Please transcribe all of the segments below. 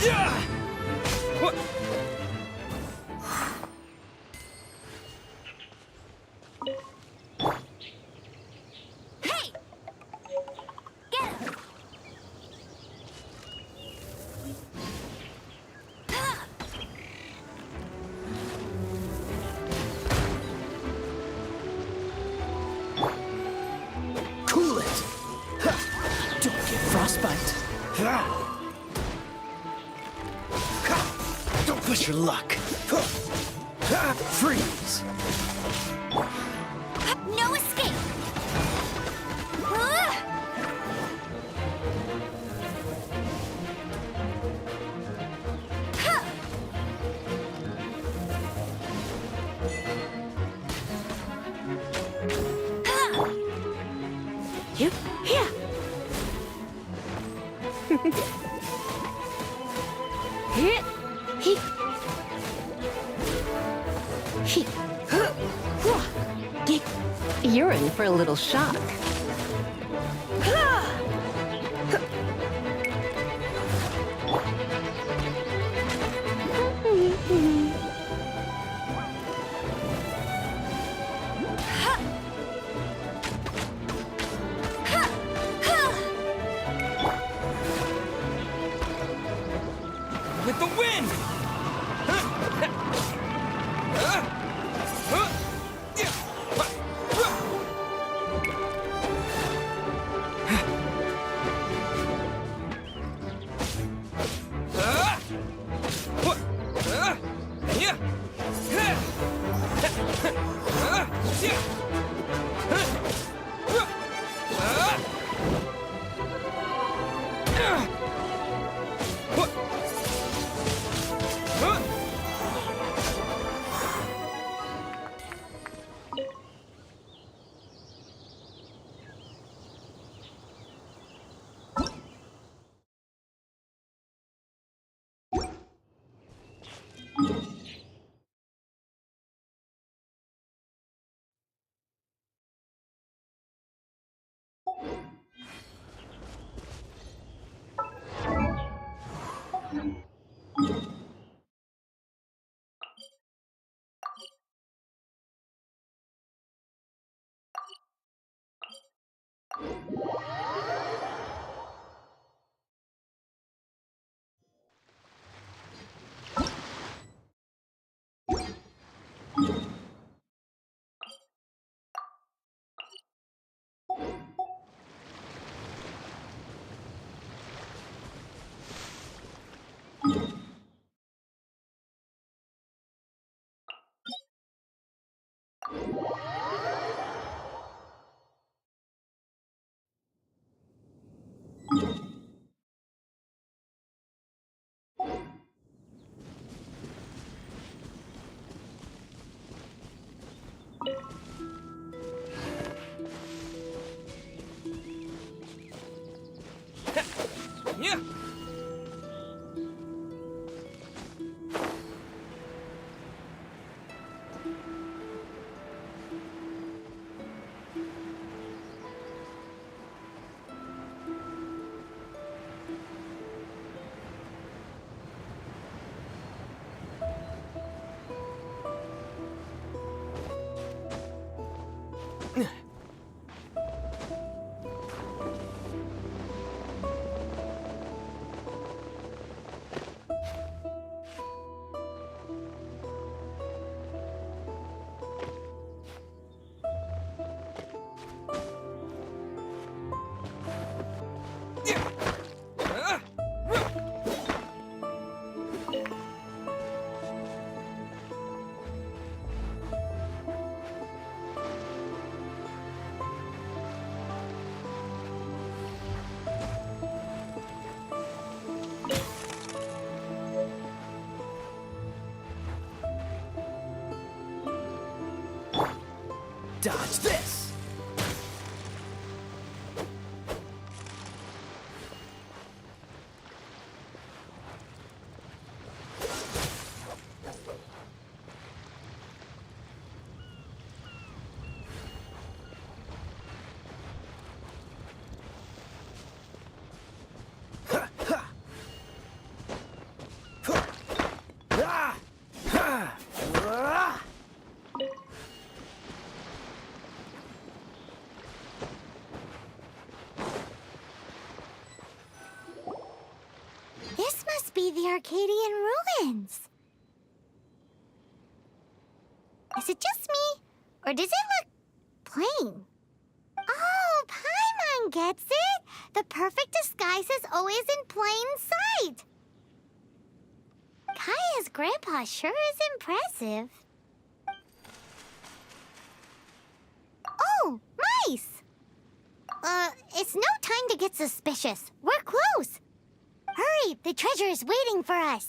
What? Hey! Get him! Cool it! Don't get frostbite. Don't push your luck. Freeze! No escape! Yep, here. Hit. He. He. You're in for a little shock. With the wind! Yeah. Dodge this! be the Arcadian ruins. Is it just me? Or does it look plain? Oh, Paimon gets it! The perfect disguise is always in plain sight! Kaya's grandpa sure is impressive. Oh, mice! It's no time to get suspicious. We're close. Hurry, the treasure is waiting for us.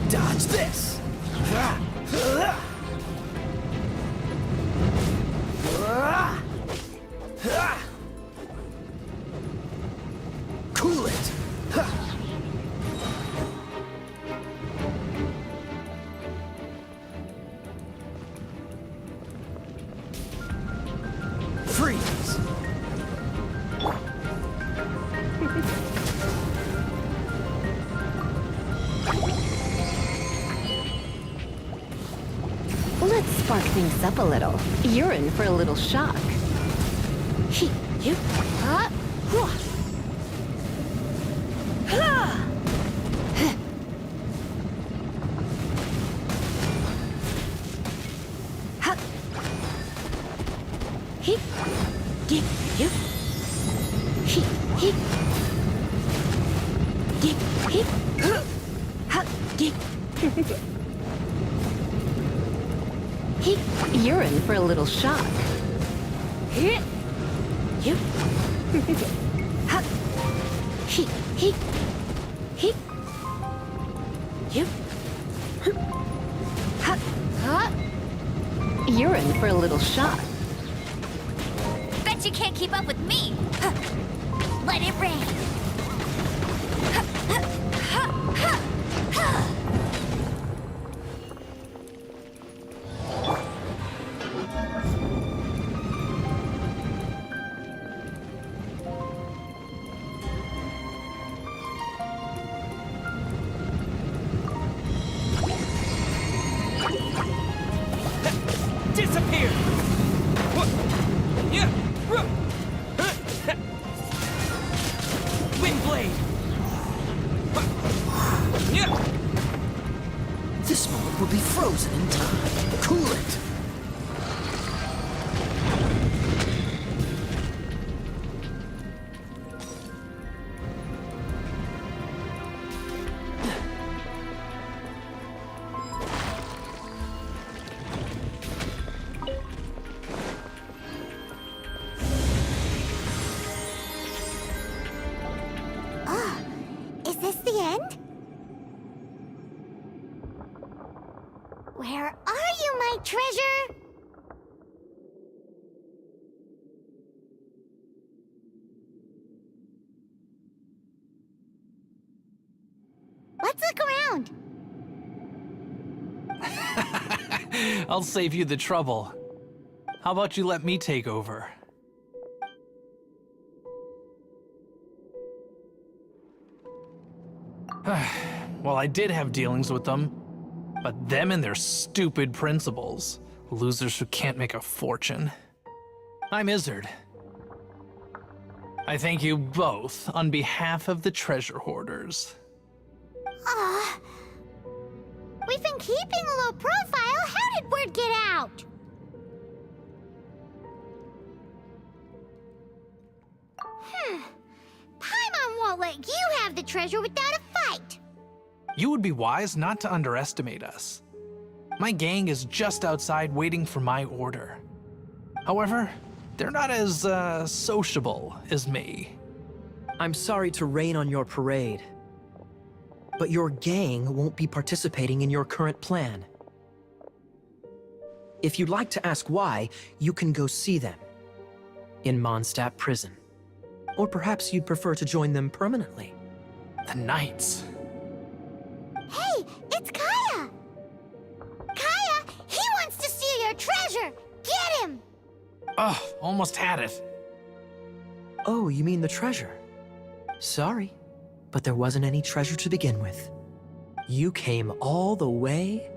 Dodge this! Cool it! Freeze! Let's spark things up a little. You're in for a little shock. Hee. Geek. Hee. Ha. Geek. Hee. You're in for a little shock. Hee. You. Ha. Hee. Hee. Hee. You. Ha. Ha. You're in for a little shock. Bet you can't keep up with me. Huh. Let it rain. Huh, huh, huh, huh, huh. Disappear! Yeah! Wind blade! Yeah! This moment will be frozen in time. Cool it! Is this the end? Where are you, my treasure? Let's look around. I'll save you the trouble. How about you let me take over? Well, I did have dealings with them, but them and their stupid principles. Losers who can't make a fortune. I'm Izzard. I thank you both on behalf of the treasure hoarders. Aw. We've been keeping a low profile. How did word get out? Paimon won't let you have the treasure without a fight. You would be wise not to underestimate us. My gang is just outside waiting for my order. However, they're not as, sociable as me. I'm sorry to rain on your parade, but your gang won't be participating in your current plan. If you'd like to ask why, you can go see them in Mondstadt Prison. Or perhaps you'd prefer to join them permanently. The Knights. Hey, it's Kaya! Kaya, he wants to steal your treasure! Get him! Ugh, almost had it. Oh, you mean the treasure? Sorry, but there wasn't any treasure to begin with. You came all the way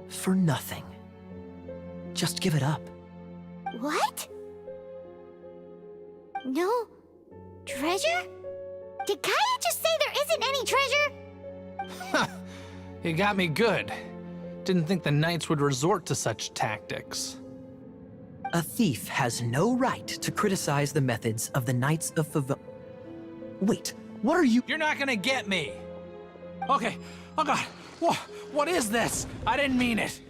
for nothing. Just give it up. What? No treasure? Did Kaya just say there isn't any treasure? You got me good. Didn't think the Knights would resort to such tactics. A thief has no right to criticize the methods of the Knights of Favil. Wait, what are you— You're not gonna get me. Okay, oh god, what is this? I didn't mean it.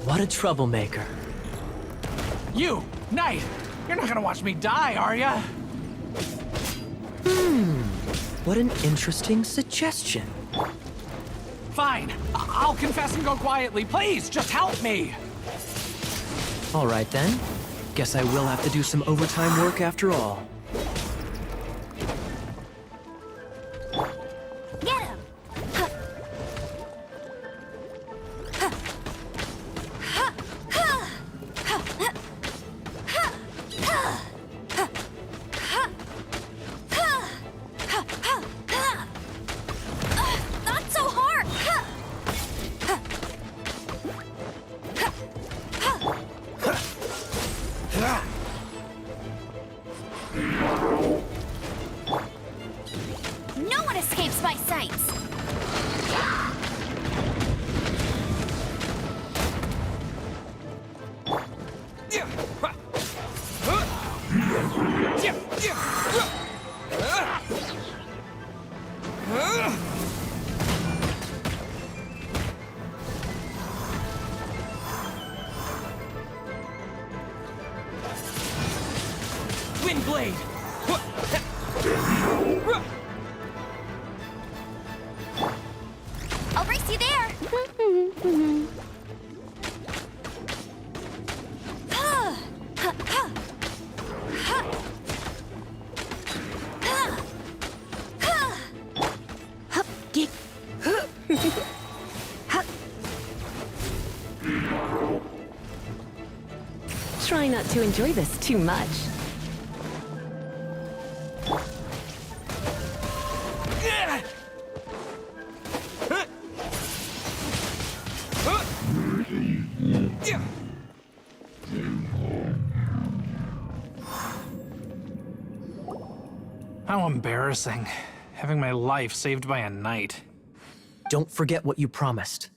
What a troublemaker. You, Knight, you're not gonna watch me die, are ya? What an interesting suggestion. Fine, I'll confess and go quietly. Please, just help me. All right then. Guess I will have to do some overtime work after all. Get him! Not so hard! No one escapes my sights! Wind blade! I'll race you there. Try not to enjoy this too much. How embarrassing. Having my life saved by a knight. Don't forget what you promised,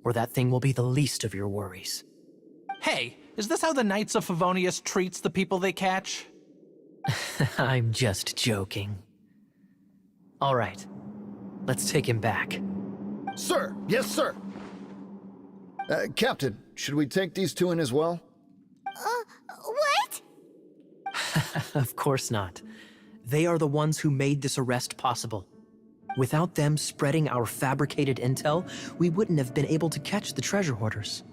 or that thing will be the least of your worries. Hey, is this how the Knights of Favonius treats the people they catch? I'm just joking. All right, let's take him back. Sir, yes, sir. Captain, should we take these two in as well? What? Of course not. They are the ones who made this arrest possible. Without them spreading our fabricated intel, we wouldn't have been able to catch the treasure hoarders.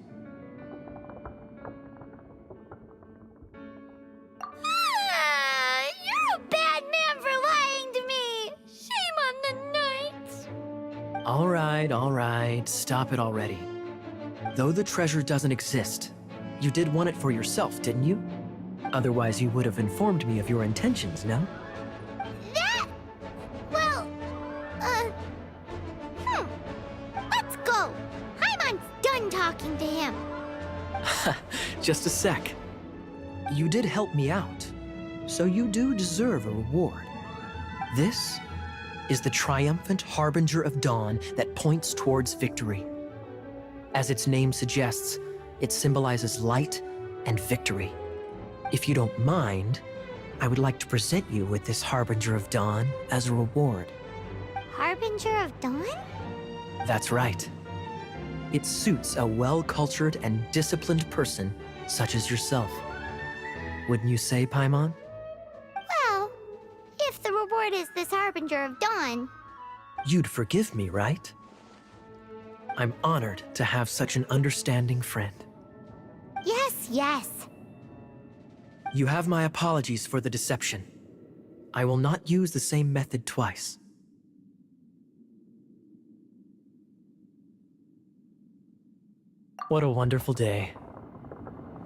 You're a bad man for lying to me. Shame on the knights. All right, stop it already. Though the treasure doesn't exist, you did want it for yourself, didn't you? Otherwise, you would have informed me of your intentions, no? That? Well, let's go. Paimon's done talking to him. Just a sec. You did help me out, so you do deserve a reward. This is the triumphant harbinger of dawn that points towards victory. As its name suggests, it symbolizes light and victory. If you don't mind, I would like to present you with this harbinger of dawn as a reward. Harbinger of dawn? That's right. It suits a well-cultured and disciplined person such as yourself. Wouldn't you say, Paimon? Well, if the reward is this harbinger of dawn. You'd forgive me, right? I'm honored to have such an understanding friend. Yes, yes. You have my apologies for the deception. I will not use the same method twice. What a wonderful day.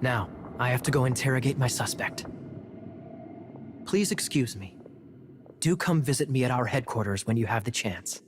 Now, I have to go interrogate my suspect. Please excuse me. Do come visit me at our headquarters when you have the chance.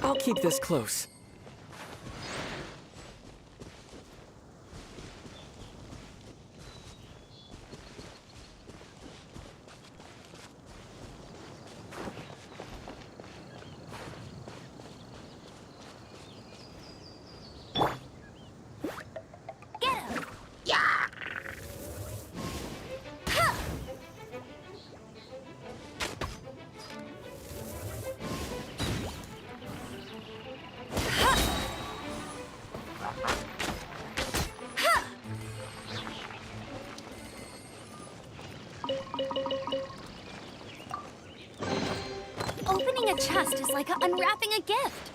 I'll keep this close. Opening a chest is like unwrapping a gift.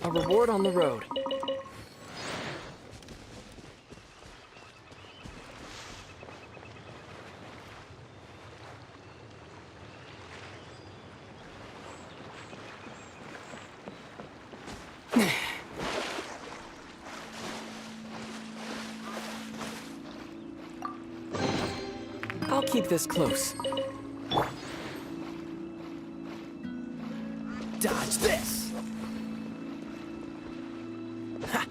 A reward on the road. I'll keep this close. Dodge this! Ha!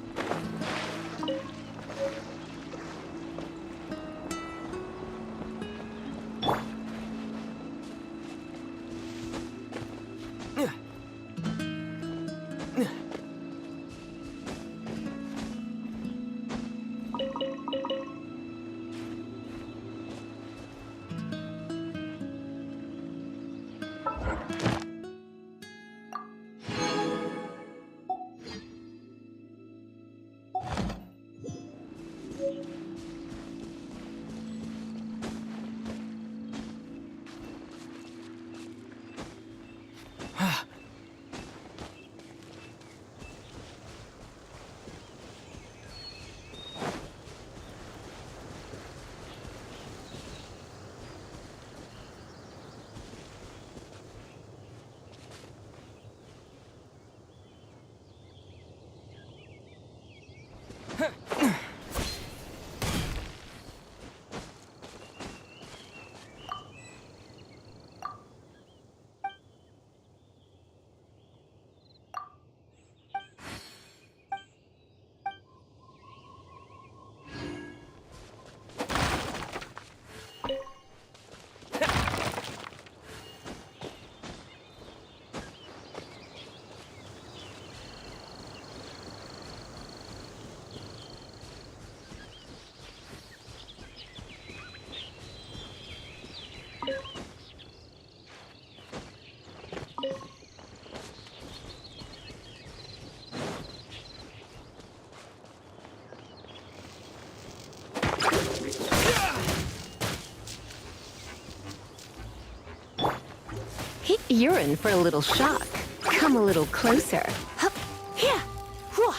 You're in for a little shock. Come a little closer. Hup, here, hua.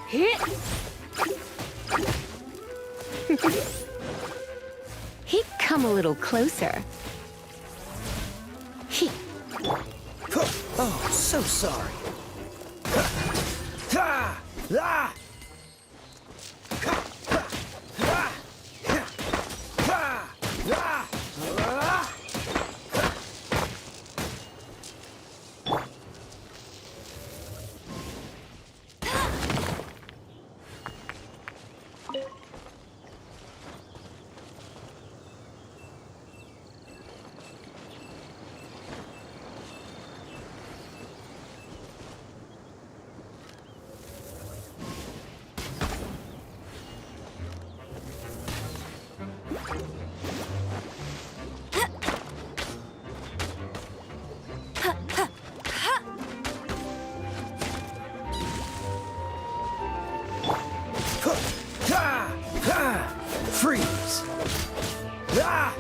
Here. He, come a little closer. He. Oh, so sorry. Freeze! Ah!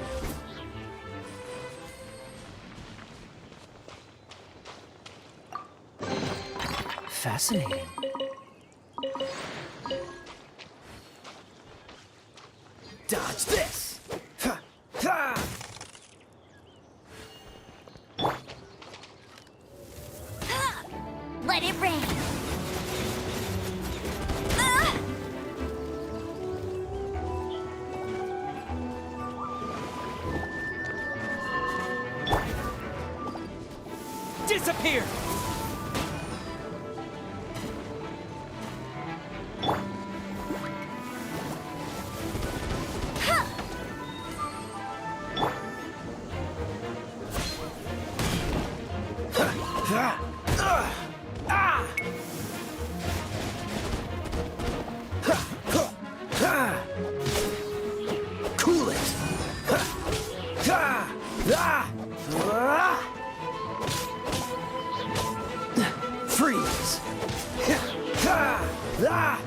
Fascinating. Dodge this! Ha! Ha! Let it rain. Disappear! Cool it! Ah!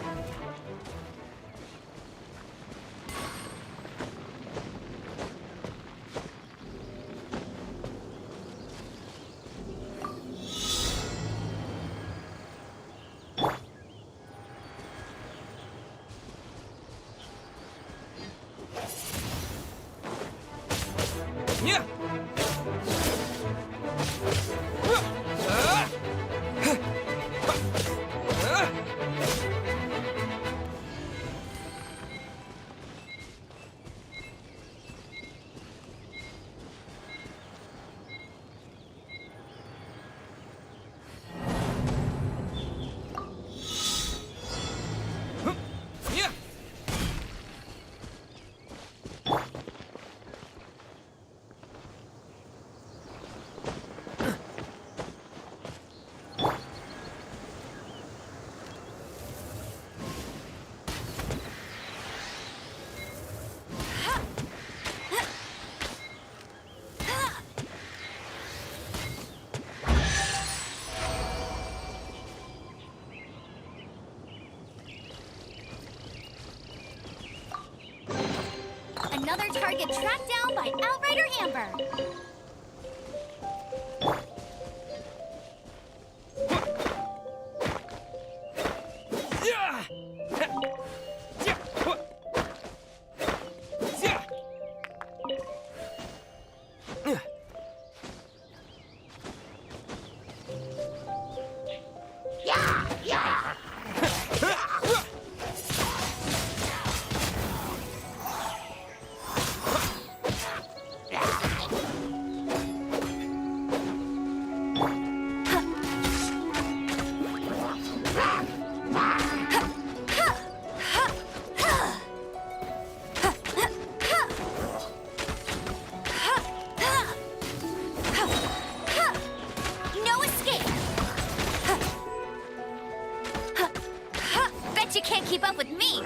Yeah! Another target tracked down by Outrider Amber. No escape! Bet you can't keep up with me!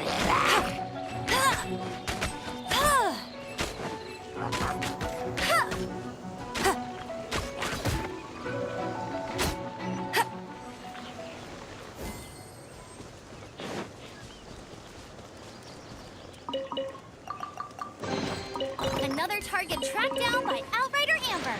Another target tracked down by Outrider Amber.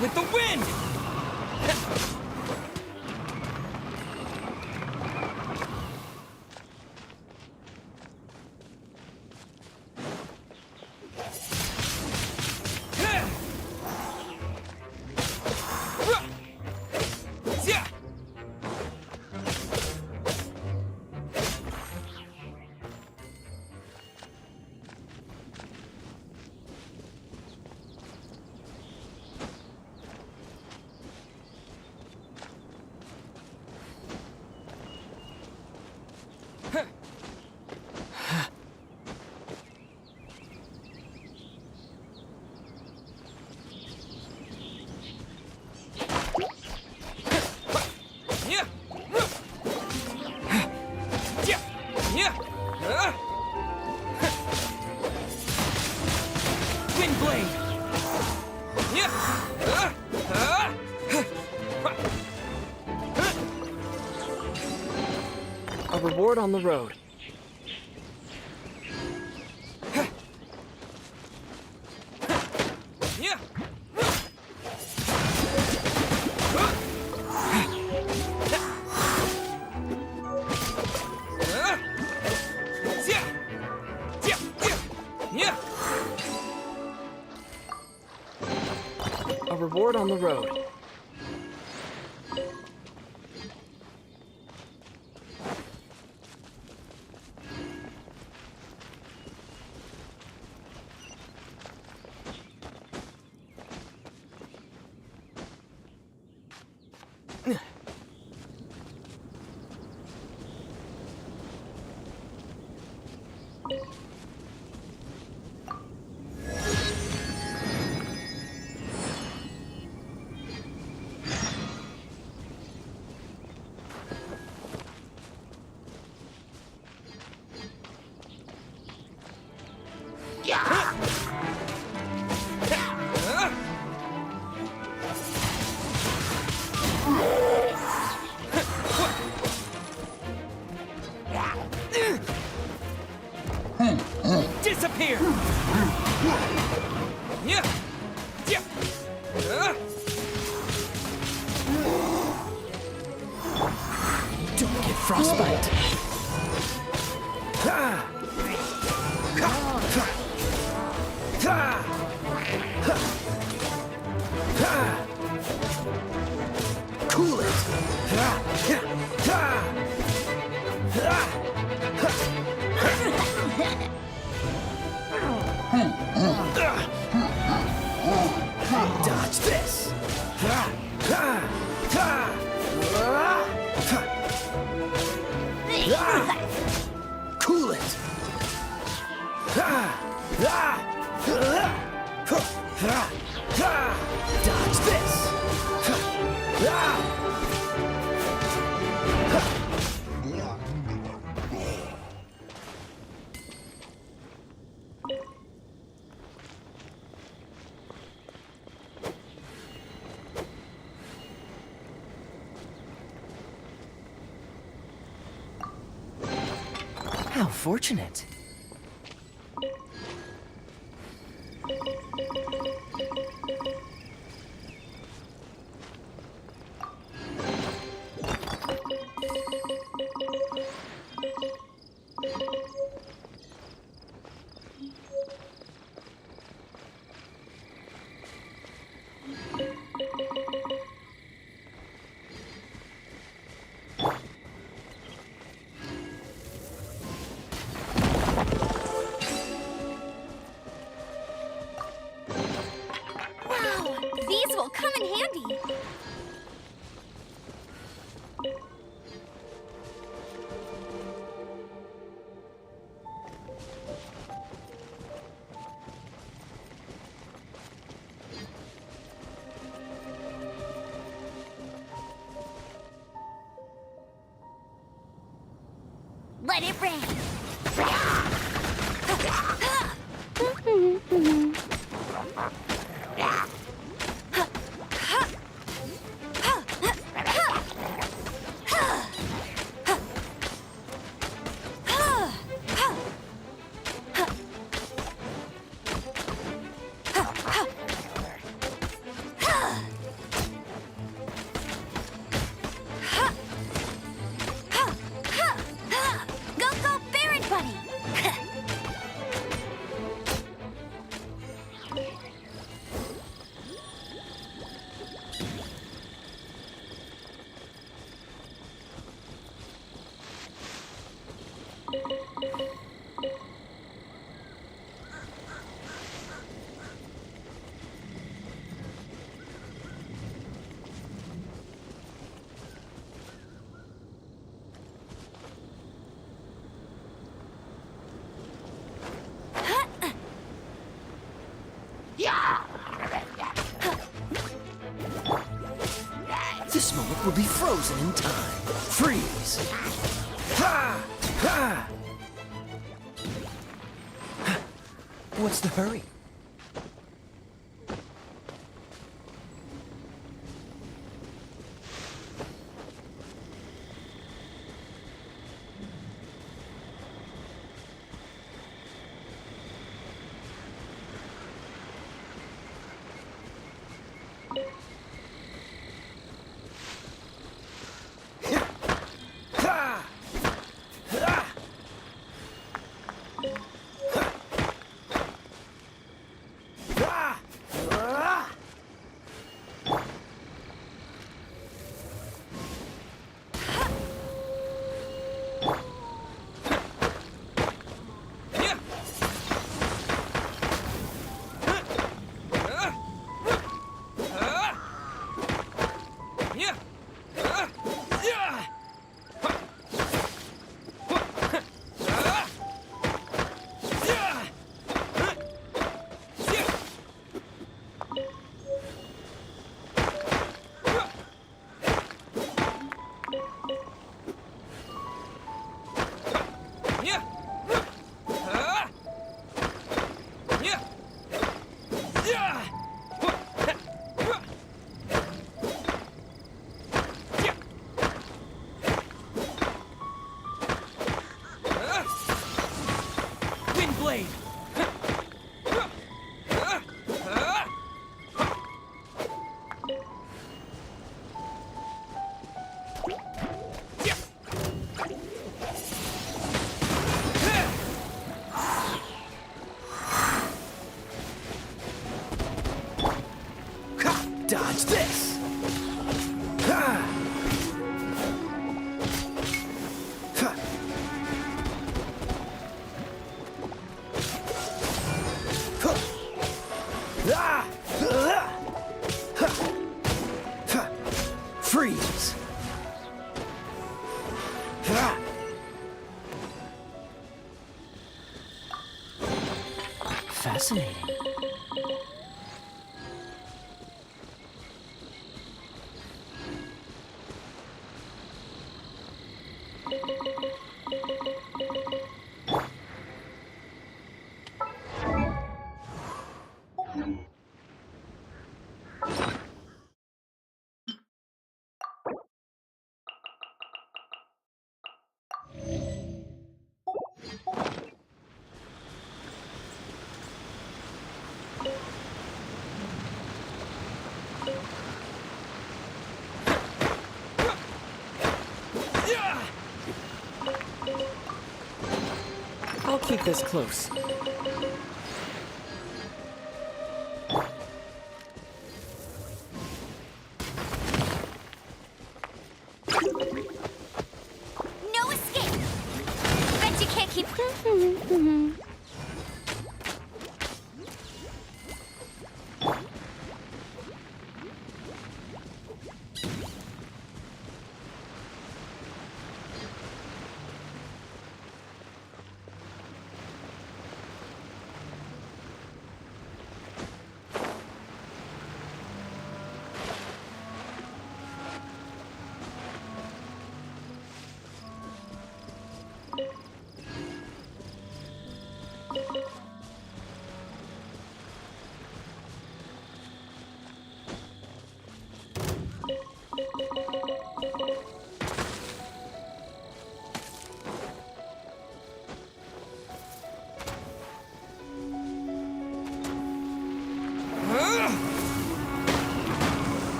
With the wind! Wind blade! A reward on the road. A reward on the road. Disappear! Yeah! Yeah! Don't get frostbite. Cool it. Dodge this. Cool it. Dodge this. How fortunate. Wow, these will come in handy. Let it rain. Go, go, Baron Bunny! This moment will be frozen in time. Freeze! Ha! Ha! What's the hurry? blade! Dodge this! Ha! Ha! Huh. Ah! Ah! Ha! Ha! Freeze! Ha! Fascinating. I'll keep this close. No escape! Bet you can't keep...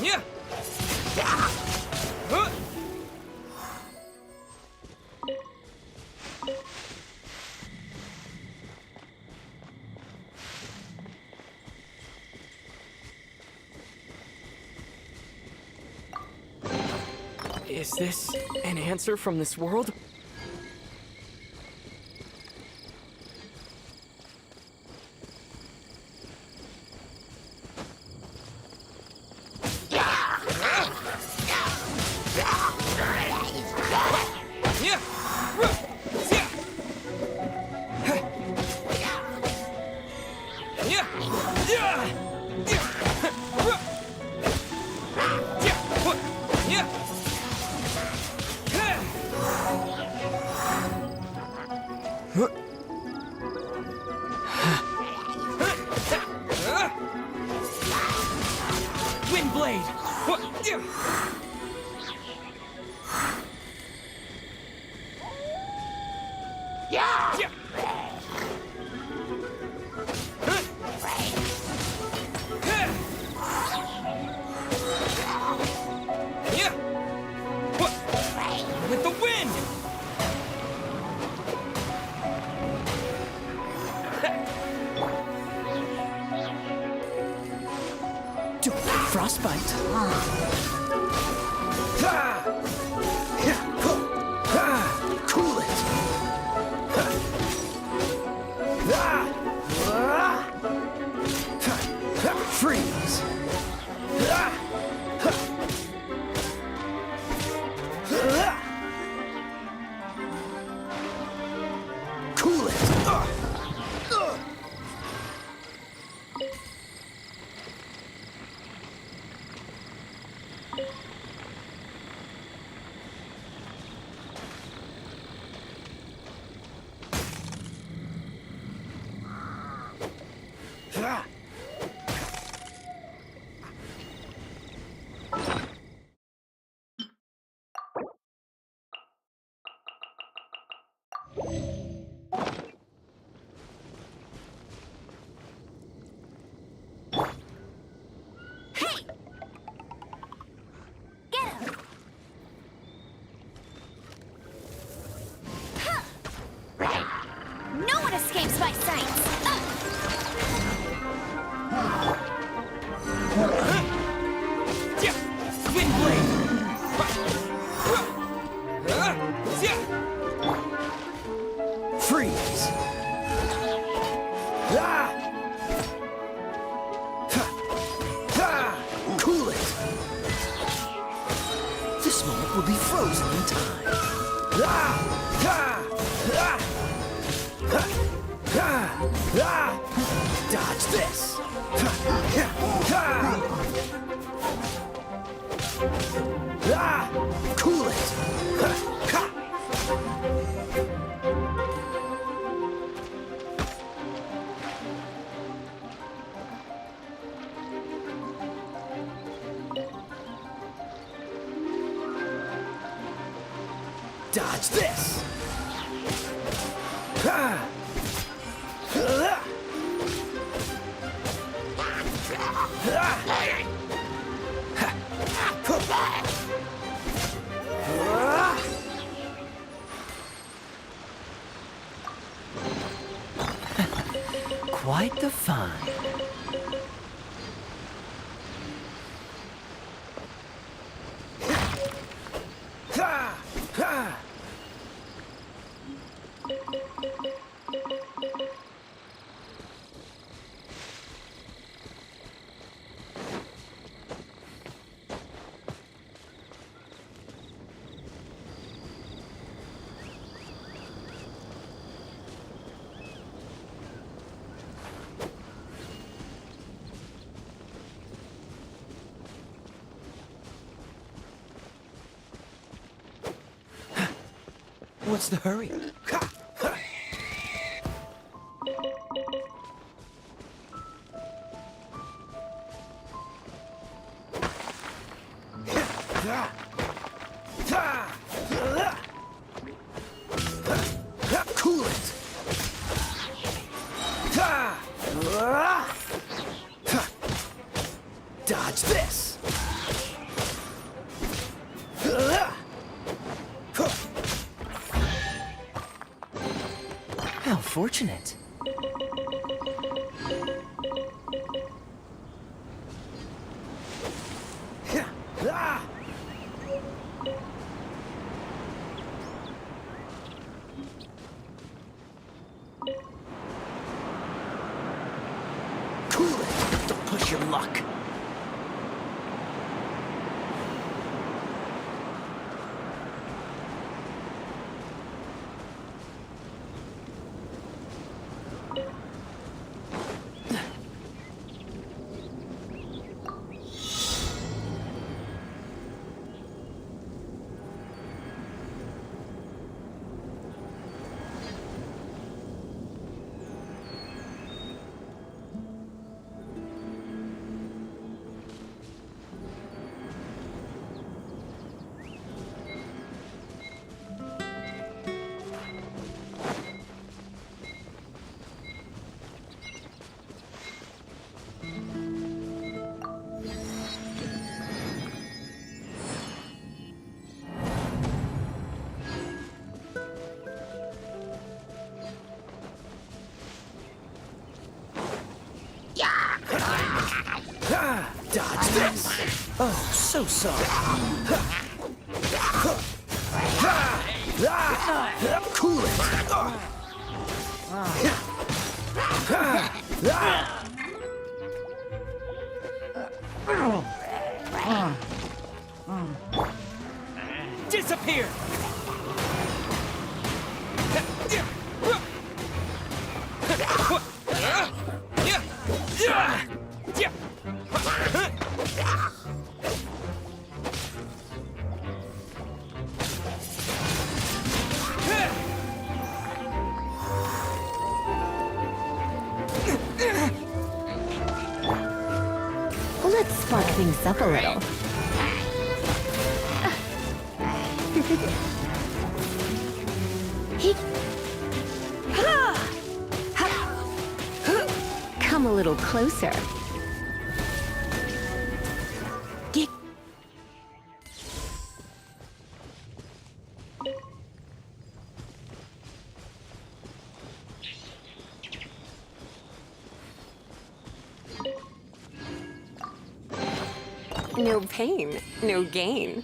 Yeah! Is this an answer from this world? Wind blade! With the wind! Frostbite. Cool it. Freeze. Cool it. will be frozen in time. Dodge this. Cool it. Dodge this. Quite the fun. What's the hurry? Cool it. Dodge this. How fortunate. Cool it. Don't push your luck. Dodge this! Oh, so sorry. Cool it! Disappear! Let's spark things up a little. Come a little closer. No pain, no gain.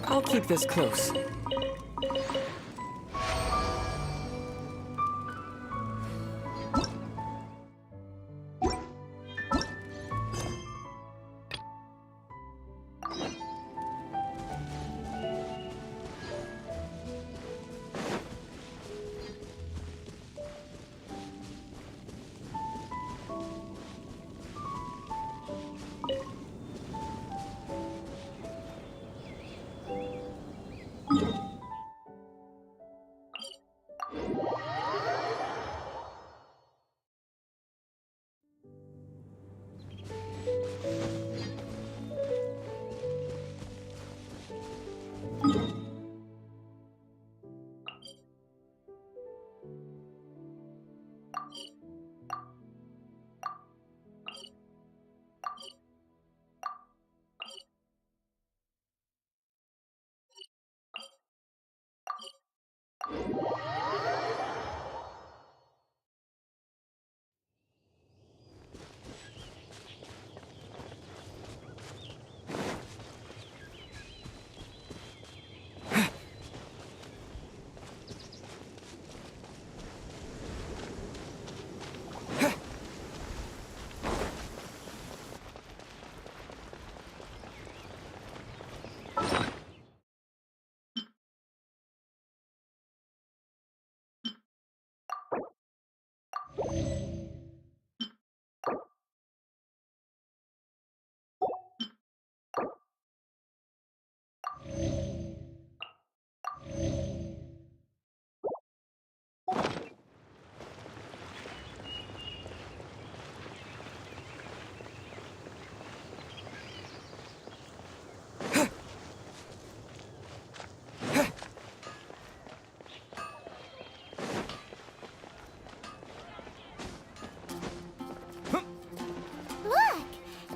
I'll keep this close.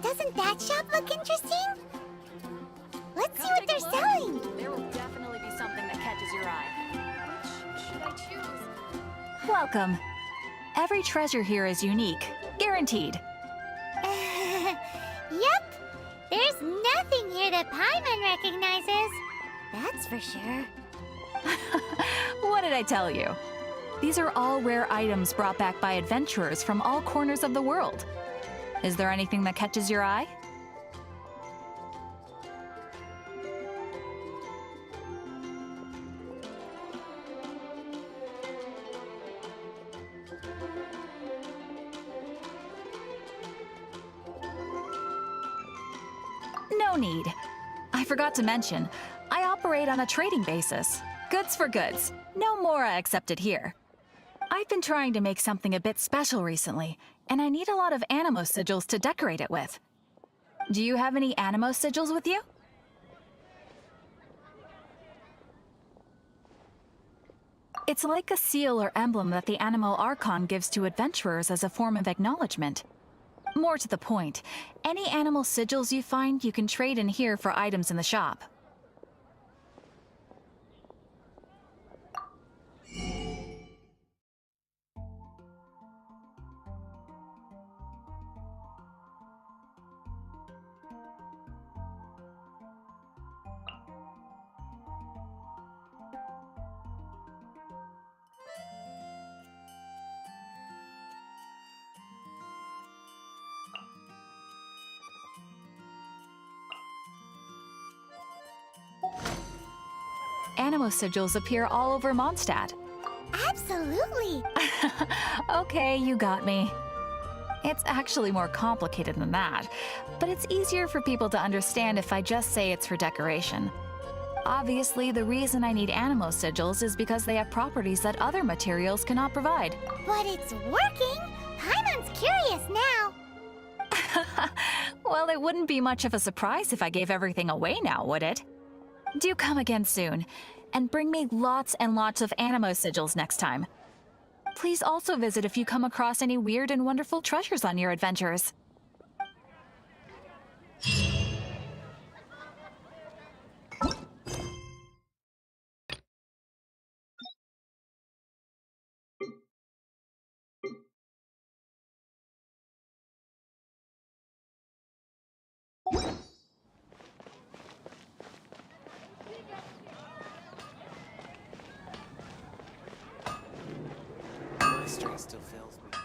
Doesn't that shop look interesting? Let's see what they're selling. There will definitely be something that catches your eye. Which should I choose? Welcome. Every treasure here is unique. Guaranteed. Yep. There's nothing here that Paimon recognizes. That's for sure. What did I tell you? These are all rare items brought back by adventurers from all corners of the world. Is there anything that catches your eye? No need. I forgot to mention, I operate on a trading basis. Goods for goods. No Mora accepted here. I've been trying to make something a bit special recently, and I need a lot of animo sigils to decorate it with. Do you have any animo sigils with you? It's like a seal or emblem that the Animo Archon gives to adventurers as a form of acknowledgement. More to the point, any animal sigils you find you can trade in here for items in the shop. animo sigils appear all over Mondstadt. Absolutely. Okay, you got me. It's actually more complicated than that, but it's easier for people to understand if I just say it's for decoration. Obviously, the reason I need animo sigils is because they have properties that other materials cannot provide. But it's working. Paimon's curious now. Well, it wouldn't be much of a surprise if I gave everything away now, would it? Do come again soon, and bring me lots and lots of animo sigils next time. Please also visit if you come across any weird and wonderful treasures on your adventures. My strength still fails me.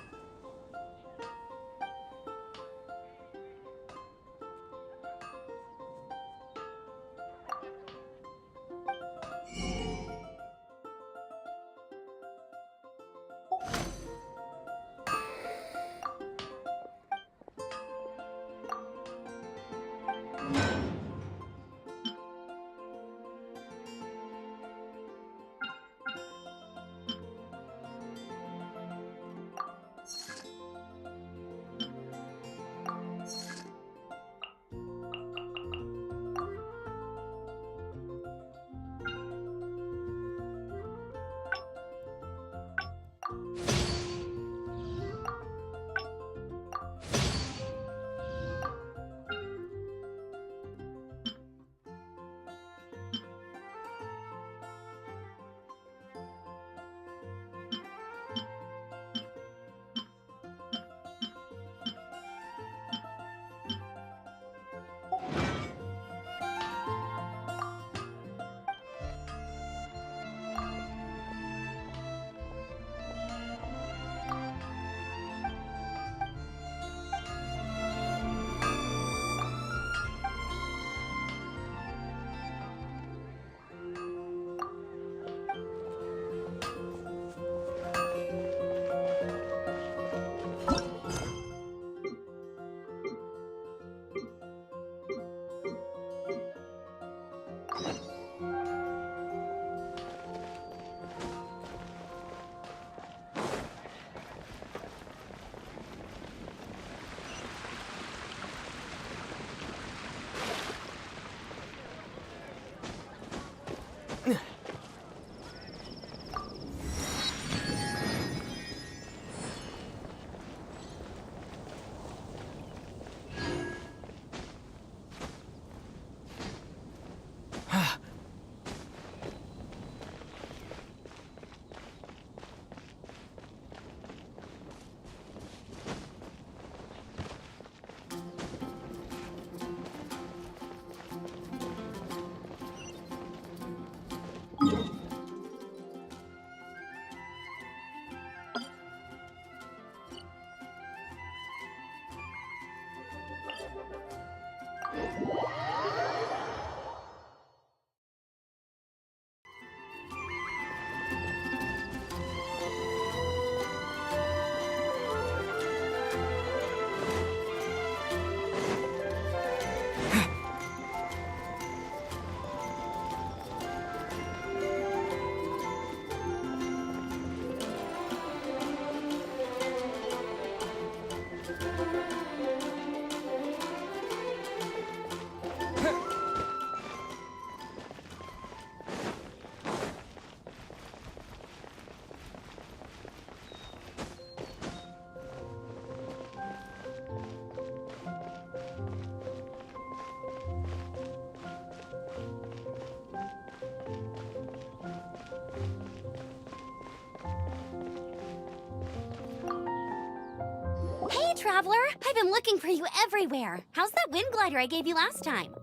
Traveler, I've been looking for you everywhere. How's that wind glider I gave you last time?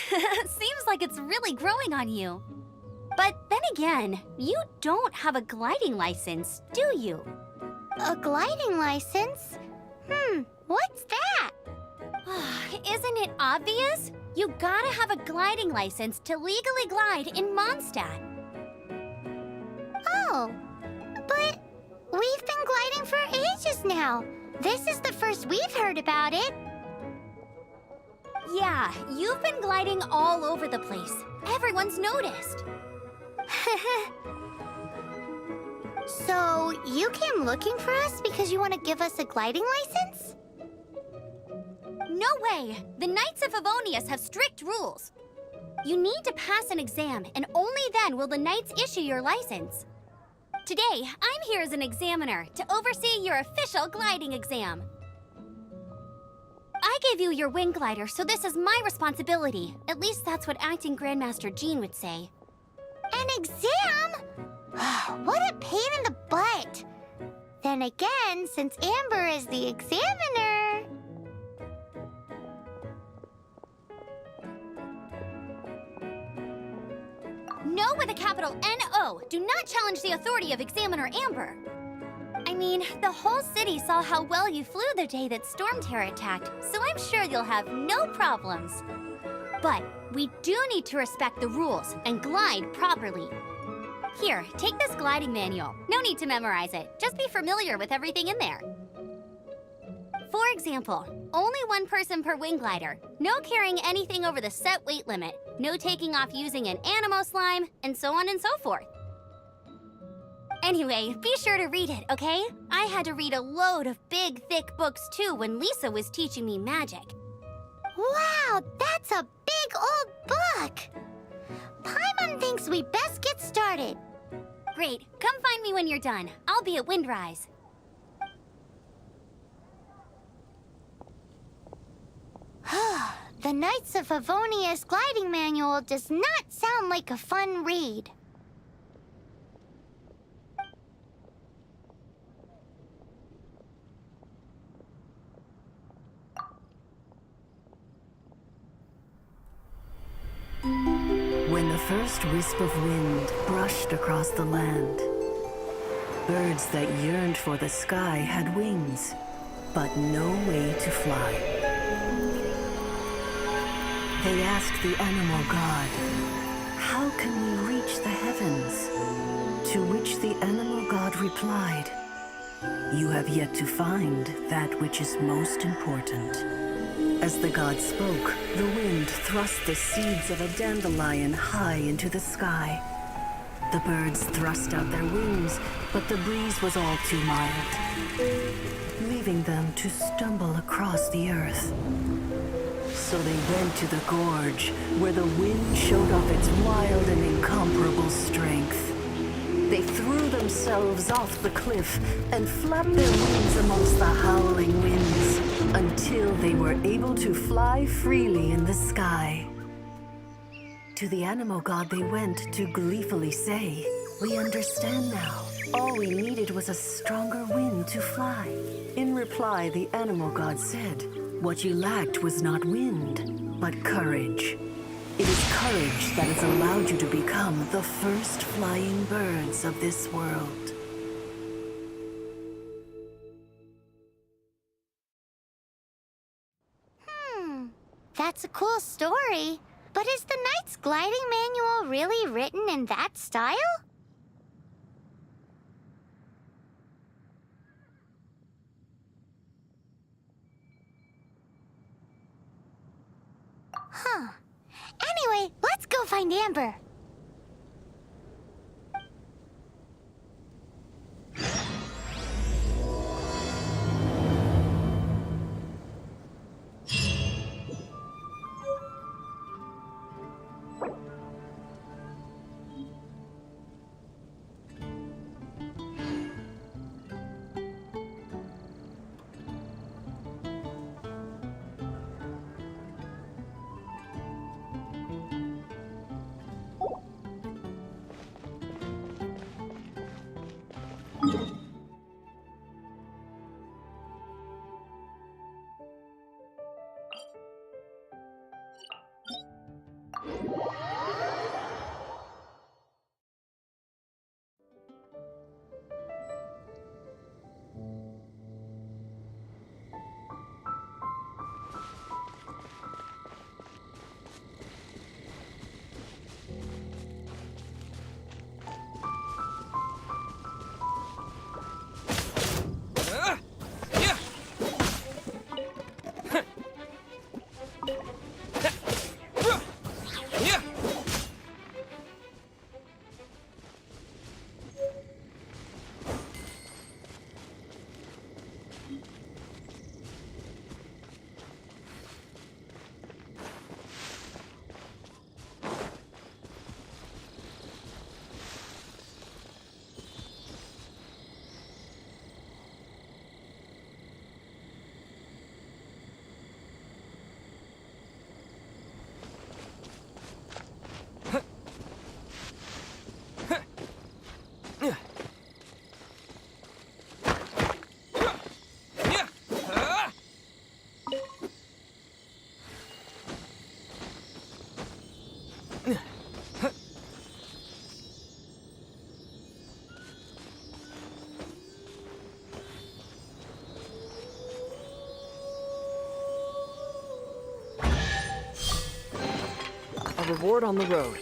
Seems like it's really growing on you. But then again, you don't have a gliding license, do you? A gliding license? What's that? Isn't it obvious? You gotta have a gliding license to legally glide in Mondstadt. Oh, but we've been gliding for ages now. This is the first we've heard about it. Yeah, you've been gliding all over the place. Everyone's noticed. So, you came looking for us because you want to give us a gliding license? No way! The Knights of Favonius have strict rules. You need to pass an exam, and only then will the Knights issue your license. Today, I'm here as an examiner to oversee your official gliding exam. I gave you your wing glider, so this is my responsibility. At least that's what Acting Grandmaster Jean would say. An exam? What a pain in the butt! Then again, since Amber is the examiner... No with a capital N-O! Do not challenge the authority of Examiner Amber! I mean, the whole city saw how well you flew the day that Storm Terror attacked, so I'm sure you'll have no problems. But we do need to respect the rules and glide properly. Here, take this gliding manual. No need to memorize it. Just be familiar with everything in there. For example, only one person per wing glider. No carrying anything over the set weight limit. No taking off using an animo slime, and so on and so forth. Anyway, be sure to read it, okay? I had to read a load of big, thick books too when Lisa was teaching me magic. Wow, that's a big old book! Paimon thinks we best get started. Great, come find me when you're done. I'll be at Windrise. The Knights of Favonius gliding manual does not sound like a fun read. When the first wisp of wind brushed across the land, birds that yearned for the sky had wings, but no way to fly. They asked the animal god, "How can we reach the heavens?" To which the animal god replied, "You have yet to find that which is most important." As the god spoke, the wind thrust the seeds of a dandelion high into the sky. The birds thrust out their wings, but the breeze was all too mild, leaving them to stumble across the earth. So they went to the gorge, where the wind showed off its wild and incomparable strength. They threw themselves off the cliff and flapped their wings amongst the howling winds until they were able to fly freely in the sky. To the animal god they went to gleefully say, "We understand now. All we needed was a stronger wind to fly." In reply, the animal god said, "What you lacked was not wind, but courage. It is courage that has allowed you to become the first flying birds of this world." That's a cool story. But is the Knight's gliding manual really written in that style? Huh. Anyway, let's go find Amber. reward on the road.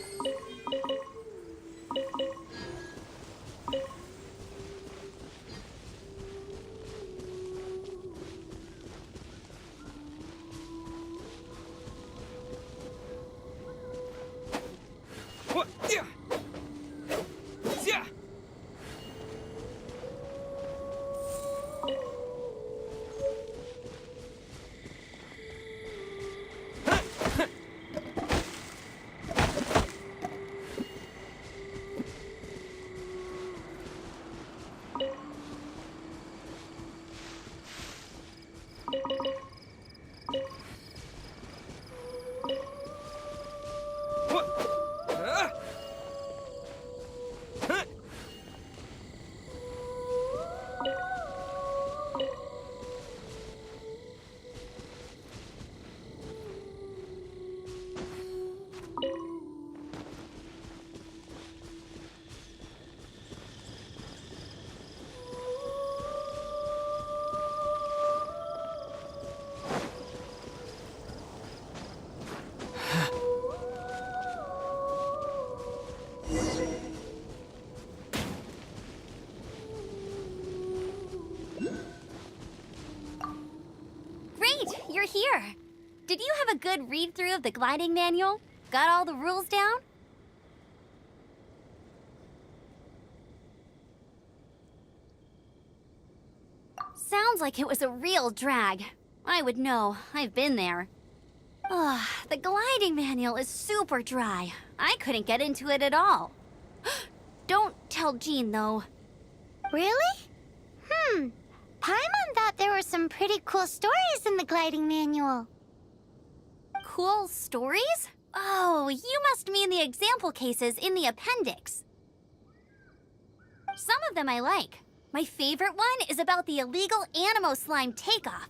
You're here. Did you have a good read-through of the gliding manual? Got all the rules down? Sounds like it was a real drag. I would know. I've been there. Ugh, the gliding manual is super dry. I couldn't get into it at all. Don't tell Jean, though. Really? Paimon thought there were some pretty cool stories in the gliding manual. Cool stories? Oh, you must mean the example cases in the appendix. Some of them I like. My favorite one is about the illegal Animo slime takeoff.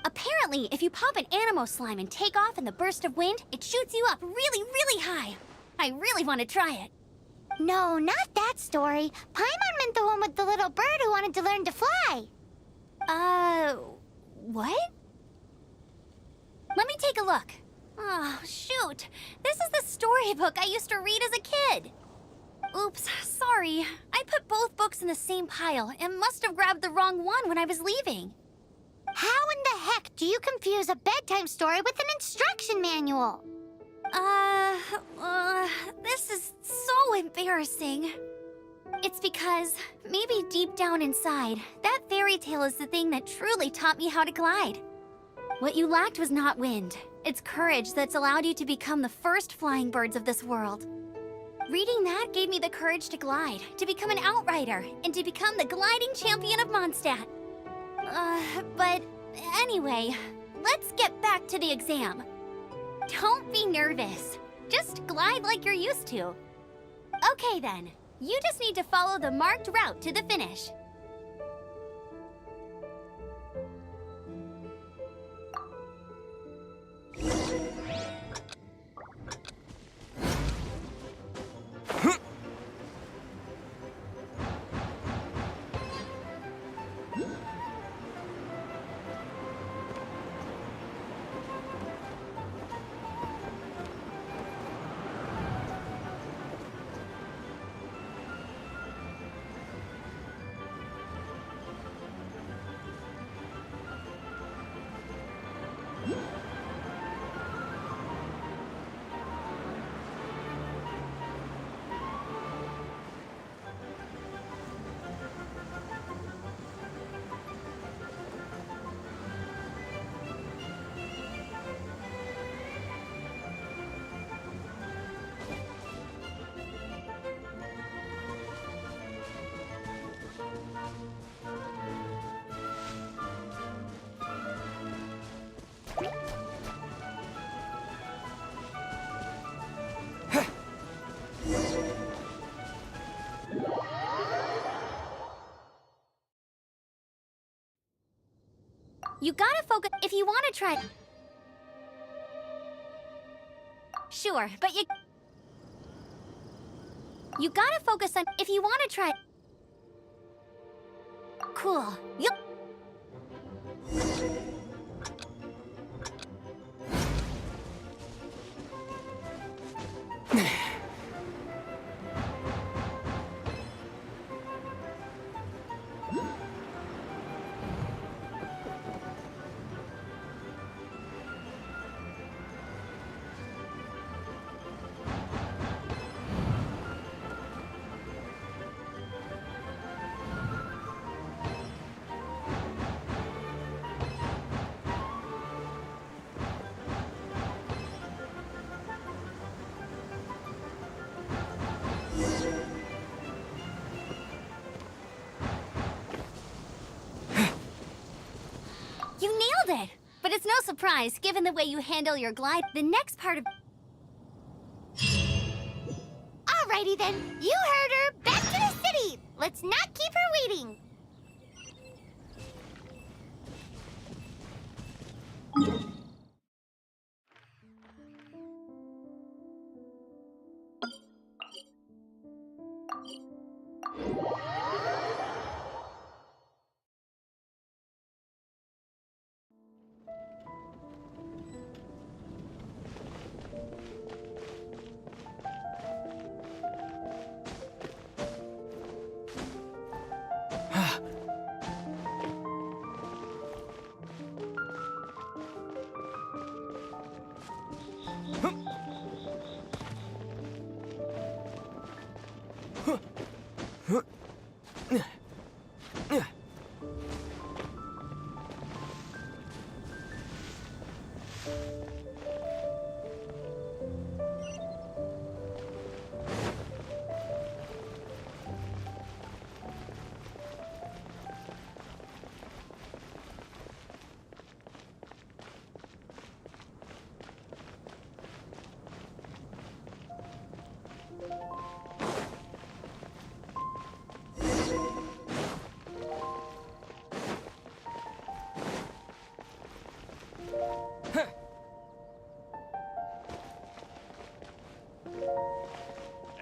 Apparently, if you pop an Animo slime and take off in the burst of wind, it shoots you up really, really high. I really want to try it. No, not that story. Paimon meant the one with the little bird who wanted to learn to fly. What? Let me take a look. Oh, shoot. This is the storybook I used to read as a kid. Oops, sorry. I put both books in the same pile and must have grabbed the wrong one when I was leaving. How in the heck do you confuse a bedtime story with an instruction manual? This is so embarrassing. It's because, maybe deep down inside, that fairy tale is the thing that truly taught me how to glide. What you lacked was not wind. It's courage that's allowed you to become the first flying birds of this world. Reading that gave me the courage to glide, to become an outrider, and to become the gliding champion of Mondstadt. But anyway, let's get back to the exam. Don't be nervous. Just glide like you're used to. Okay then, you just need to follow the marked route to the finish. You gotta focus if you want to try. Sure, but you gotta focus on if you want to try. Cool. Yup. it! But it's no surprise, given the way you handle your glide. The next part of... Alrighty then, you heard her. Back to the city. Let's not keep her waiting.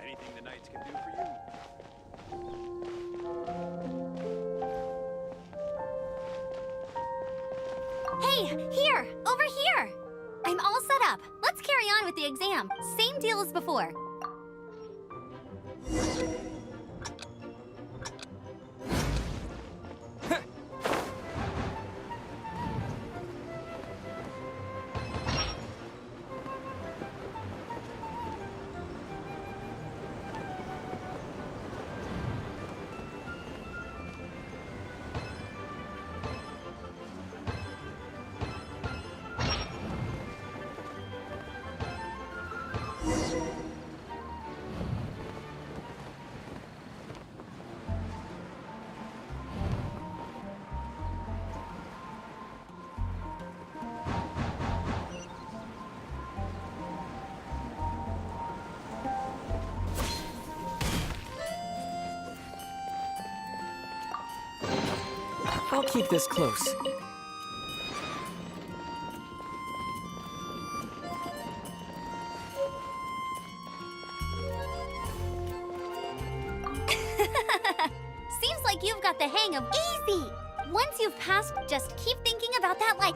Anything the knights can do for you? Hey, here! Over here! I'm all set up. Let's carry on with the exam. Same deal as before. I'll keep this close. Seems like you've got the hang of easy. Once you've passed, just keep thinking about that like...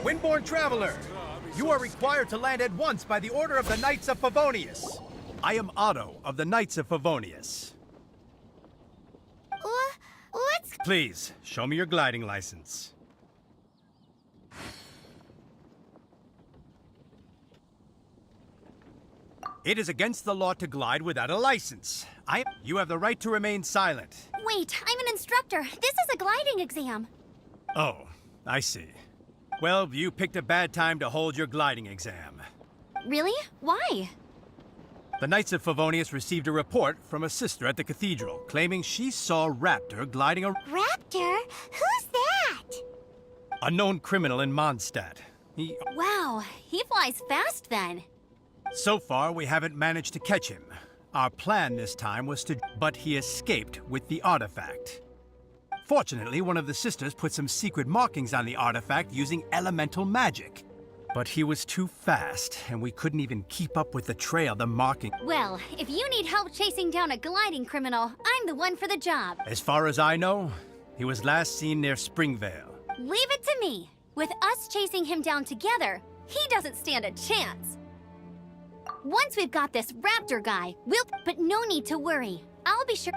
Windborn Traveler, you are required to land at once by the order of the Knights of Favonius. I am Otto of the Knights of Favonius. What's... Please, show me your gliding license. It is against the law to glide without a license. You have the right to remain silent. Wait, I'm an instructor. This is a gliding exam. Oh, I see. Well, you picked a bad time to hold your gliding exam. Really? Why? The Knights of Favonius received a report from a sister at the cathedral claiming she saw Raptor gliding a Raptor? Who's that? a known criminal in Mondstadt. Wow, he flies fast then. So far, we haven't managed to catch him. Our plan this time was to... But he escaped with the artifact. Fortunately, one of the sisters put some secret markings on the artifact using elemental magic. But he was too fast, and we couldn't even keep up with the trail the marking... Well, if you need help chasing down a gliding criminal, I'm the one for the job. As far as I know, he was last seen near Springvale. Leave it to me. With us chasing him down together, he doesn't stand a chance. Once we've got this Raptor guy, we'll... But no need to worry. I'll be sure...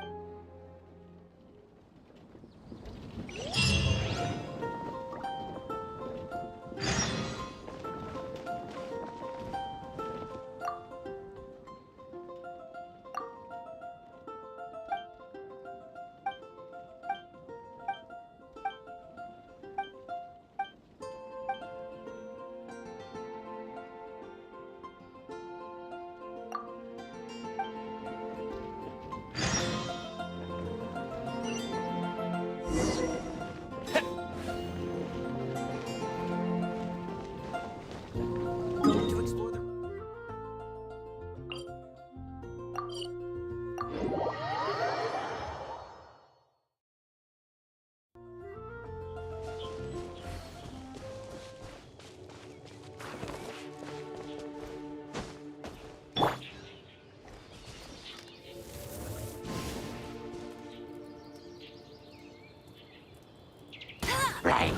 Yeah.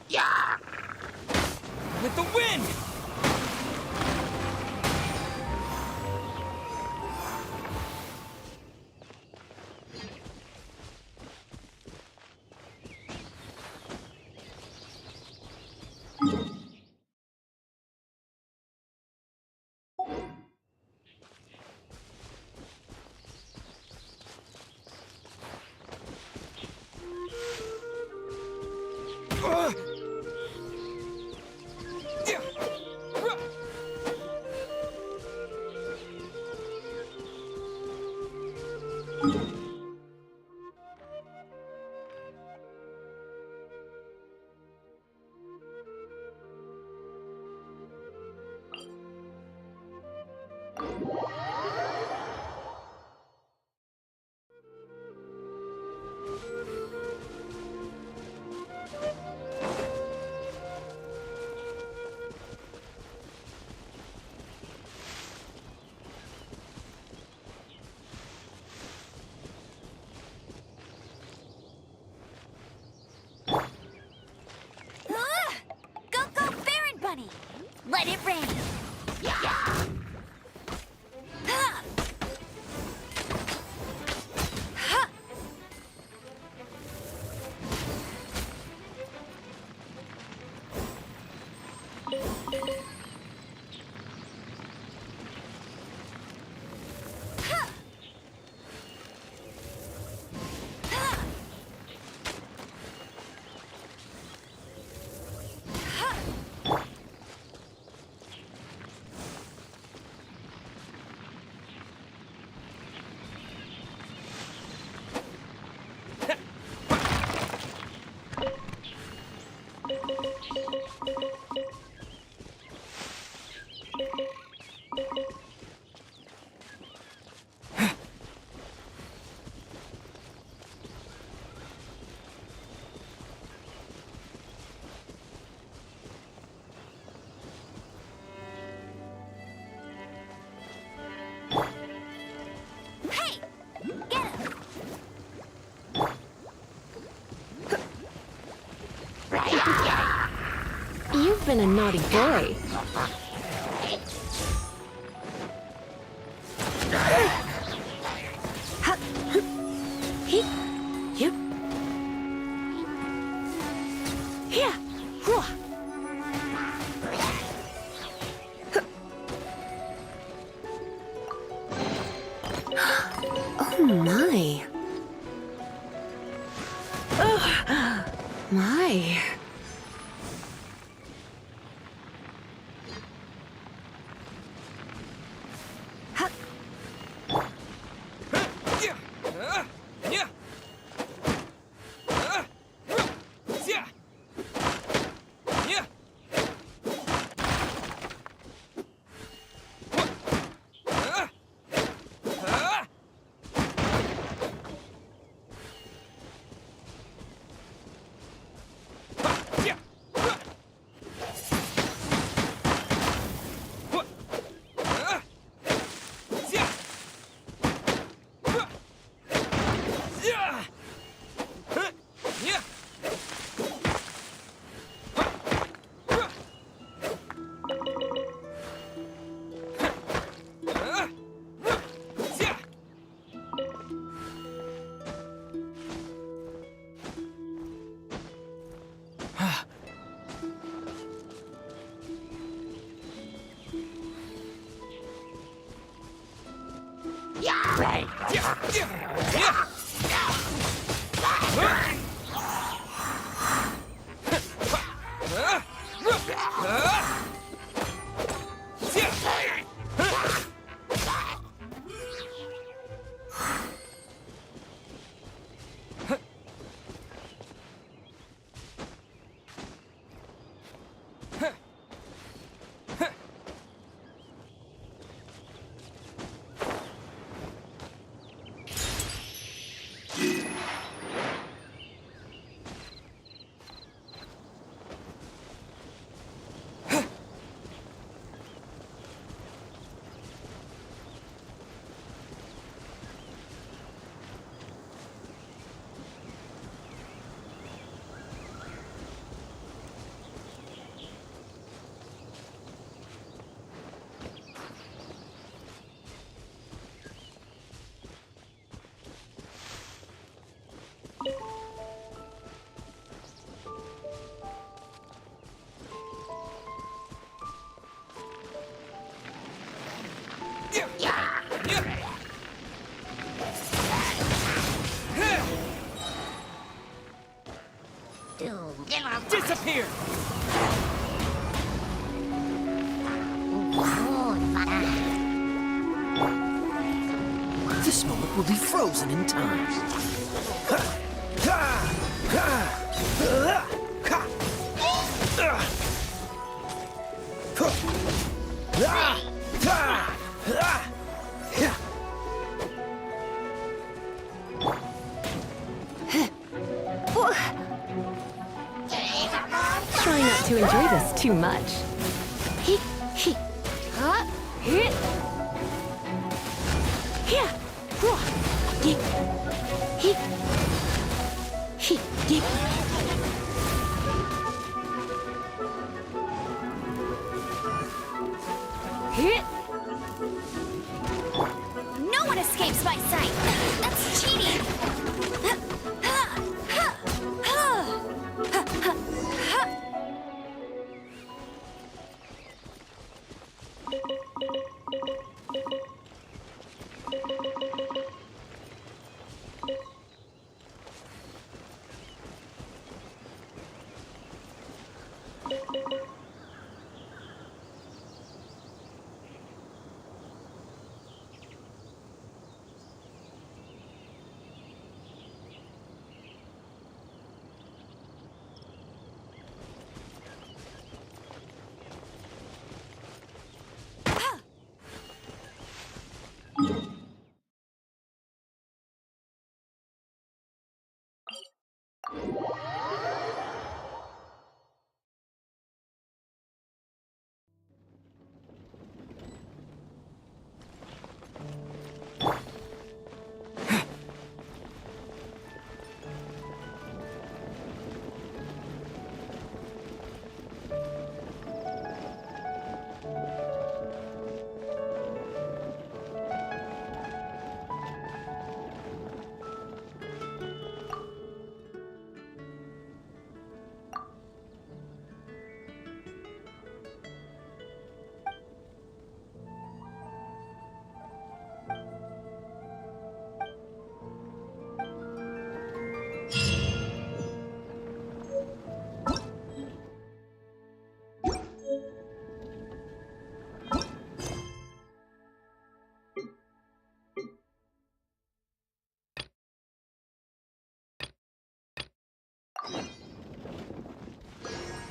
Yeah. With the wind! Let it rain. You've been a naughty boy. Oh my. Oh, my. Disappear! This moment will be frozen in time. Try not to enjoy this too much. No one escapes my sight! That's cheating!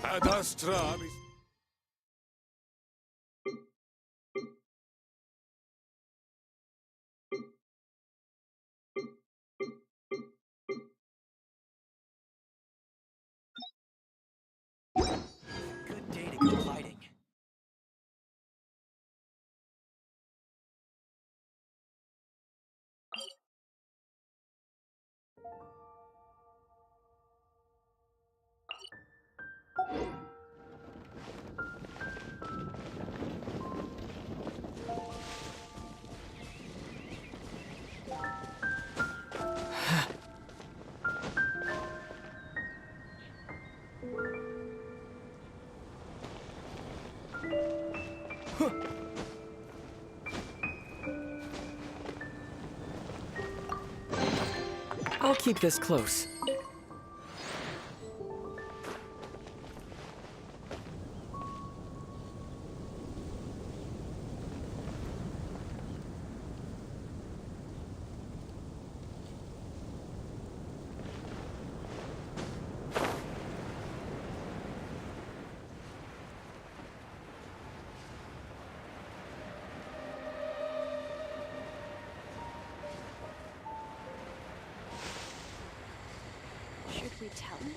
Ad astra mis... Good day to go fighting. I'll keep this close. Should we tell him?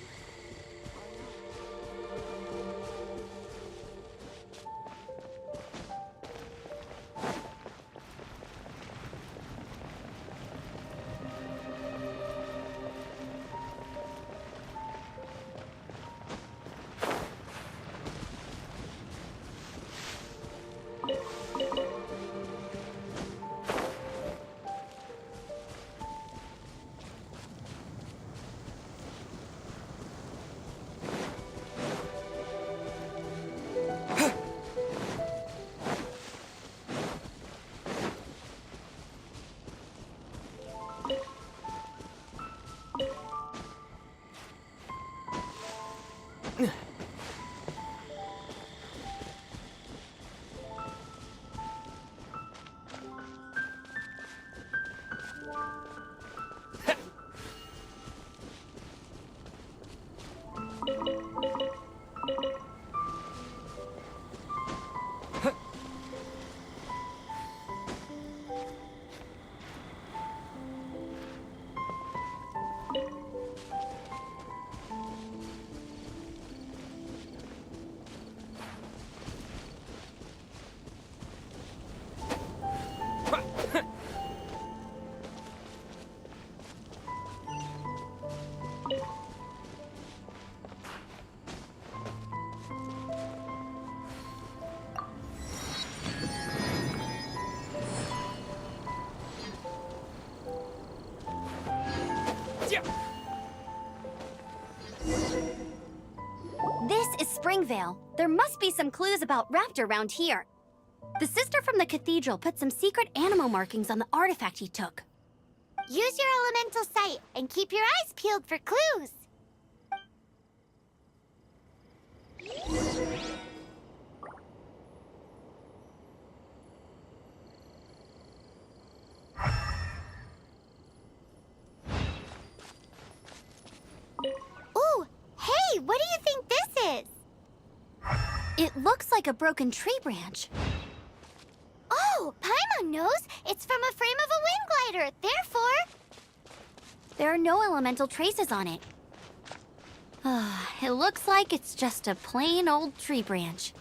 Vale. There must be some clues about Raptor around here. The sister from the cathedral put some secret animal markings on the artifact he took. Use your elemental sight and keep your eyes peeled for clues. Ooh, hey, what do you think this is? It looks like a broken tree branch. Oh, Paimon knows. It's from a frame of a wind glider. Therefore, There are no elemental traces on it. It looks like it's just a plain old tree branch.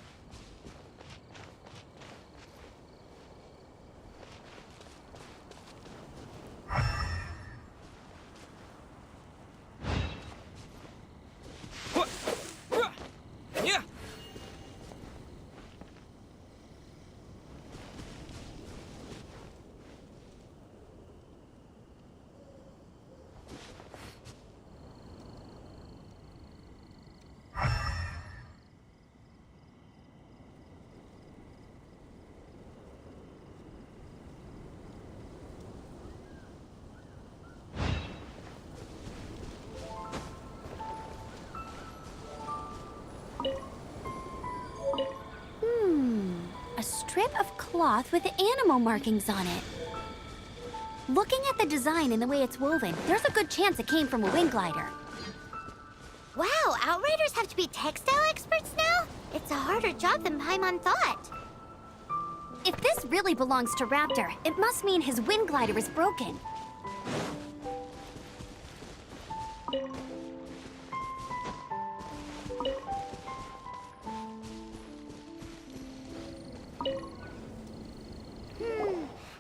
A strip of cloth with animal markings on it. Looking at the design and the way it's woven, there's a good chance it came from a wind glider. wow, Outriders have to be textile experts now? It's a harder job than Paimon thought. If this really belongs to Raptor, it must mean his wind glider is broken.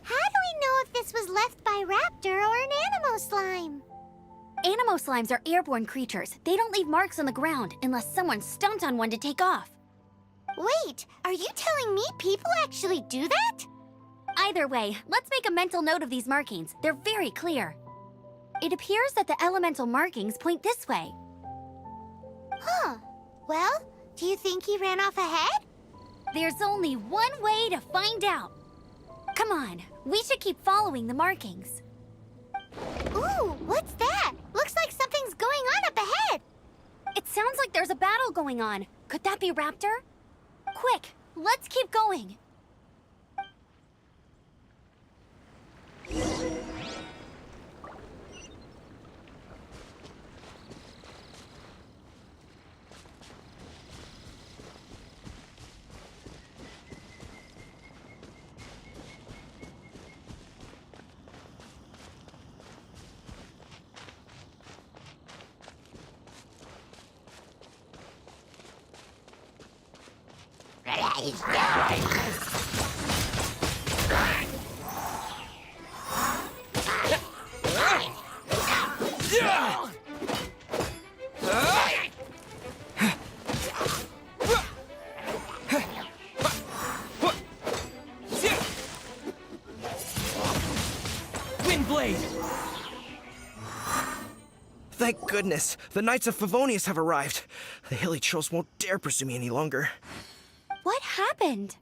How do we know if this was left by Raptor or an Animo slime? Animo slimes are airborne creatures. They don't leave marks on the ground unless someone stomped on one to take off. Wait, are you telling me people actually do that? Either way, let's make a mental note of these markings. They're very clear. It appears that the elemental markings point this way. Huh. Well, do you think he ran off ahead? There's only one way to find out. Come on, we should keep following the markings. Ooh, what's that? Looks like something's going on up ahead. It sounds like there's a battle going on. Could that be Raptor? Quick, let's keep going. Thank goodness, the Knights of Favonius have arrived. The hilly trolls won't dare pursue me any longer. What happened?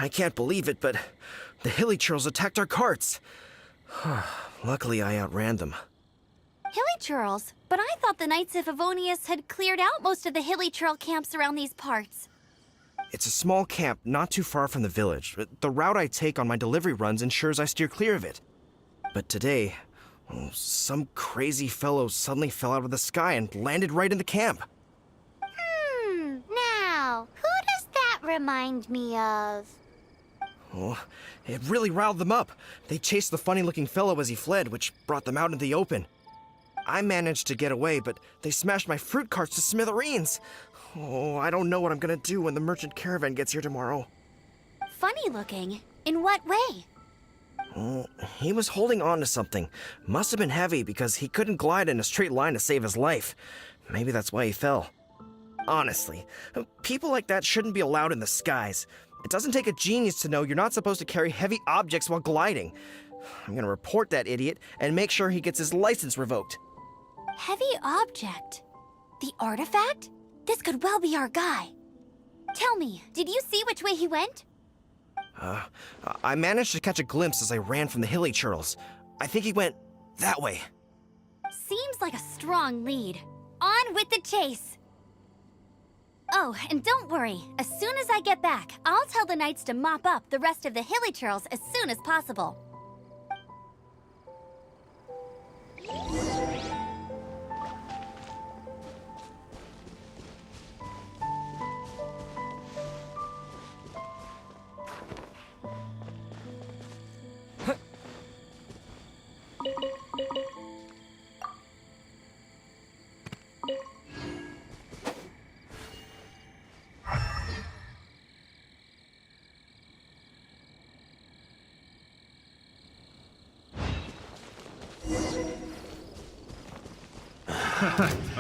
I can't believe it, but the hilly trolls attacked our carts. Luckily, I outran them. Hilly Churls? But I thought the Knights of Favonius had cleared out most of the Hilly Churl camps around these parts. It's a small camp not too far from the village. The route I take on my delivery runs ensures I steer clear of it. But today, some crazy fellow suddenly fell out of the sky and landed right in the camp. Now, who does that remind me of? Oh, it really riled them up. They chased the funny-looking fellow as he fled, which brought them out into the open. I managed to get away, but they smashed my fruit carts to smithereens. Oh, I don't know what I'm gonna do when the merchant caravan gets here tomorrow. Funny looking? In what way? Oh, he was holding on to something. Must have been heavy because he couldn't glide in a straight line to save his life. Maybe that's why he fell. Honestly, people like that shouldn't be allowed in the skies. It doesn't take a genius to know you're not supposed to carry heavy objects while gliding. I'm gonna report that idiot and make sure he gets his license revoked. Heavy object. The artifact? This could well be our guy. Tell me, did you see which way he went? I managed to catch a glimpse as I ran from the hilly turtles. I think he went that way. Seems like a strong lead. On with the chase! Oh, and don't worry. As soon as I get back, I'll tell the knights to mop up the rest of the hilly turtles as soon as possible.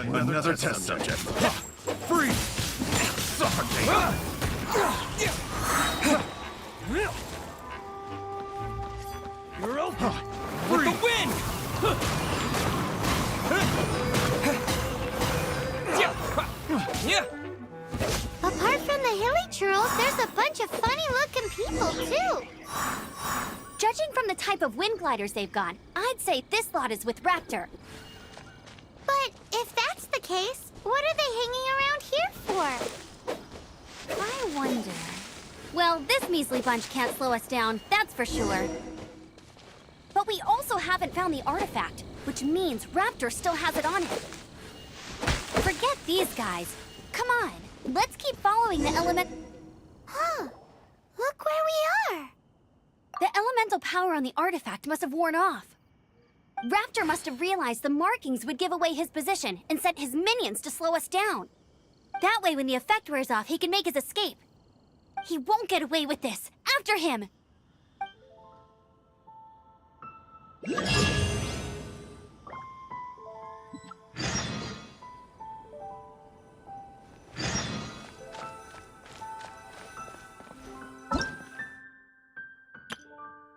Another test subject. Freeze! Suffocate! You're open! With the wind! Apart from the hilly churls, there's a bunch of funny-looking people, too. Judging from the type of wind gliders they've got, I'd say this lot is with Raptor. But if that's the case, what are they hanging around here for? I wonder... Well, this measly bunch can't slow us down, that's for sure. But we also haven't found the artifact, which means Raptor still has it on him. Forget these guys. Come on, let's keep following the element... Huh. Look where we are. The elemental power on the artifact must have worn off. Raptor must have realized the markings would give away his position and sent his minions to slow us down. That way, when the effect wears off, he can make his escape. He won't get away with this. After him!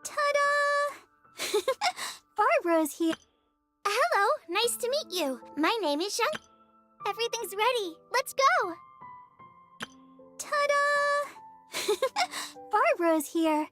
Ta-da! Barbara's here. Hello, nice to meet you. My name is Shun. Everything's ready. Let's go. Ta-da! Barbara's here.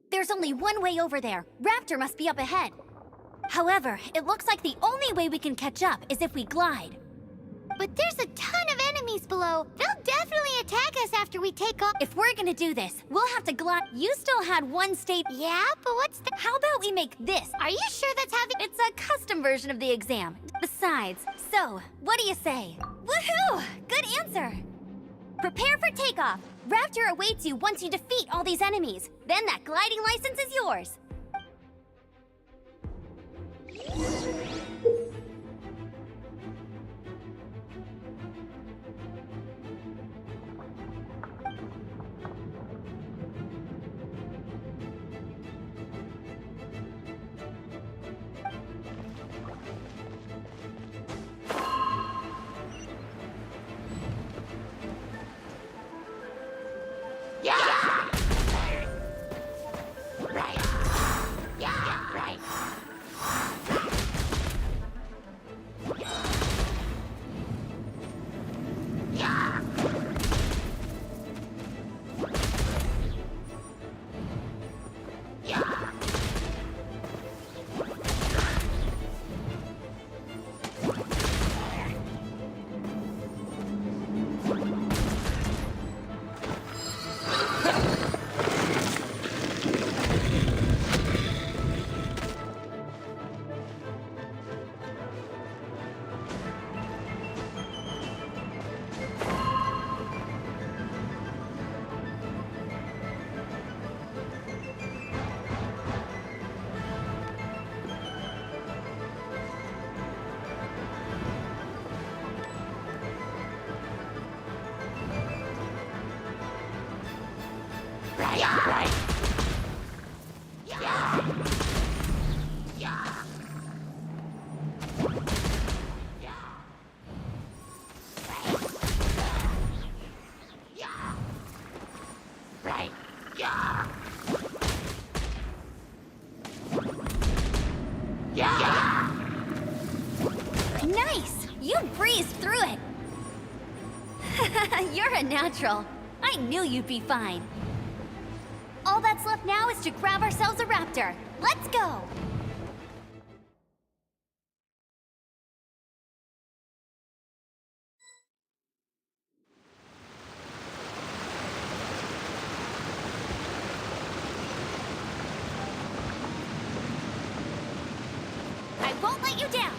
There's only one way over there. Raptor must be up ahead. However, it looks like the only way we can catch up is if we glide. But there's a ton of enemies below. They'll definitely attack us after we take off. If we're gonna do this, we'll have to glide. You still had one state. Yeah, but what's the... How about we make this? Are you sure that's how the... It's a custom version of the exam. Besides, so, what do you say? Woohoo! Good answer! Prepare for takeoff. Raptor awaits you once you defeat all these enemies. Then that gliding license is yours. Nice! You breezed through it! You're a natural. I knew you'd be fine. All that's left now is to grab ourselves a raptor. Let's go! I won't let you down!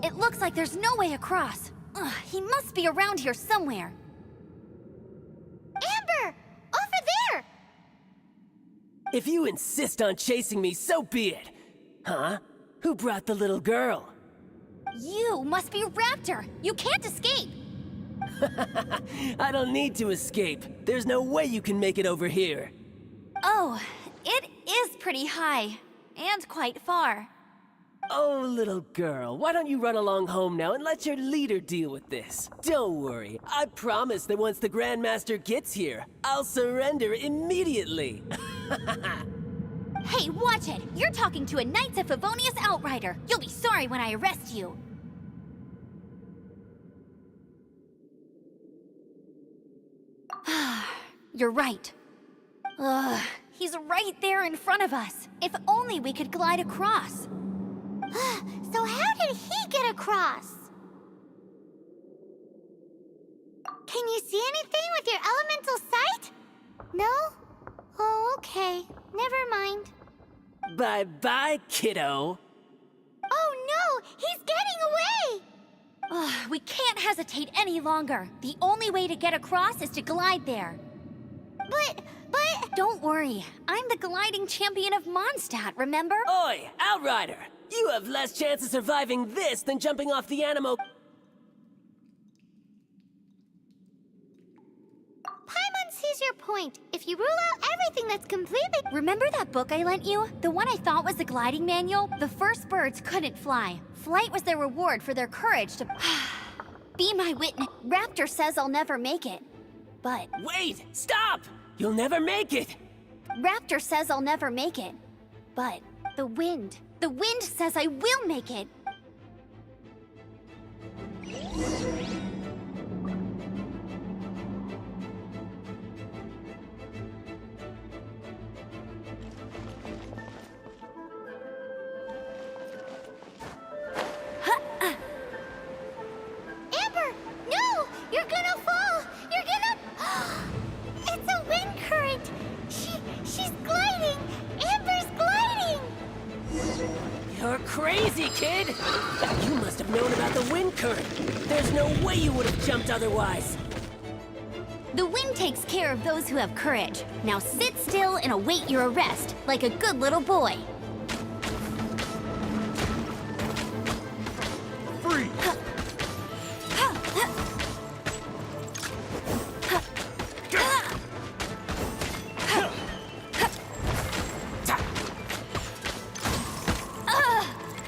It looks like there's no way across. Ugh, he must be around here somewhere. Amber! Over there! If you insist on chasing me, so be it. Huh? Who brought the little girl? You must be Raptor. You can't escape. I don't need to escape. There's no way you can make it over here. Oh, it is pretty high. And quite far. Oh, little girl, why don't you run along home now and let your leader deal with this? Don't worry, I promise that once the Grandmaster gets here, I'll surrender immediately. Hey, watch it! You're talking to a Knights of Favonius outrider. You'll be sorry when I arrest you. You're right. Ugh, he's right there in front of us. If only we could glide across. So how did he get across? Can you see anything with your elemental sight? No? Oh, okay. Never mind. Bye-bye, kiddo. Oh no! He's getting away! Ugh, we can't hesitate any longer. The only way to get across is to glide there. But... Don't worry. I'm the gliding champion of Mondstadt, remember? Oi, outrider! You have less chance of surviving this than jumping off the animal... Paimon sees your point. If you rule out everything that's completely... Remember that book I lent you? The one I thought was the gliding manual? The first birds couldn't fly. Flight was their reward for their courage to... Be my witness. Raptor says I'll never make it. But... Wait! Stop! You'll never make it! Raptor says I'll never make it. But the wind says I will make it. kid! You must have known about the wind current. There's no way you would have jumped otherwise. The wind takes care of those who have courage. Now sit still and await your arrest, like a good little boy. Freeze!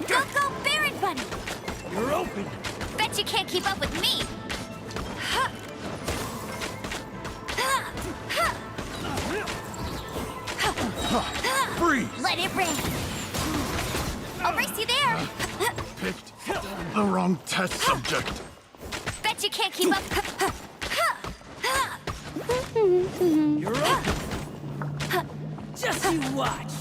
Go, Baron Bunny! You're open! Bet you can't keep up with me! Freeze! Let it rain! I'll race you there! Picked the wrong test subject. Bet you can't keep up! You're open! Just you watch.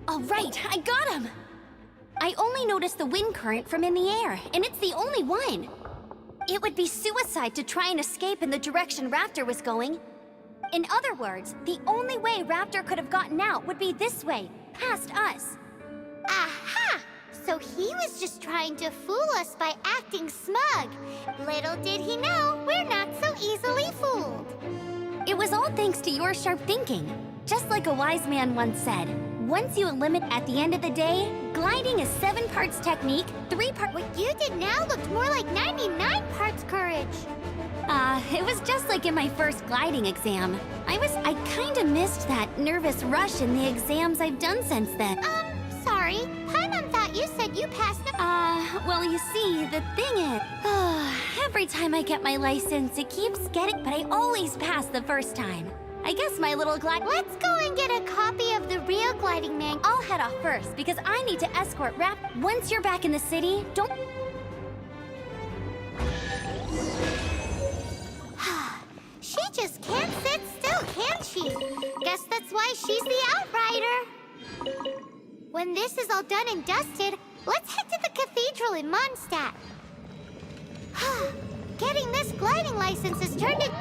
All right, I got him! I only noticed the wind current from in the air, and it's the only one. It would be suicide to try and escape in the direction Raptor was going. In other words, the only way Raptor could have gotten out would be this way, past us. Aha! So he was just trying to fool us by acting smug. Little did he know, we're not so easily fooled. It was all thanks to your sharp thinking. Just like a wise man once said, once you eliminate at the end of the day, gliding is 7 parts technique, 3 parts... What you did now looked more like 99 parts courage. It was just like in my first gliding exam. I kinda missed that nervous rush in the exams I've done since then. Sorry. Paimon thought you said you passed the... Well, you see, the thing is... every time I get my license, it keeps getting... But I always pass the first time. I guess my little glide... Let's go and get a copy of the real gliding man. I'll head off first, because I need to escort Rap... Once you're back in the city, don't... She just can't sit still, can she? Guess that's why she's the outrider. When this is all done and dusted, let's head to the cathedral in Mondstadt. Getting this gliding license has turned it...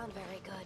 sound very good.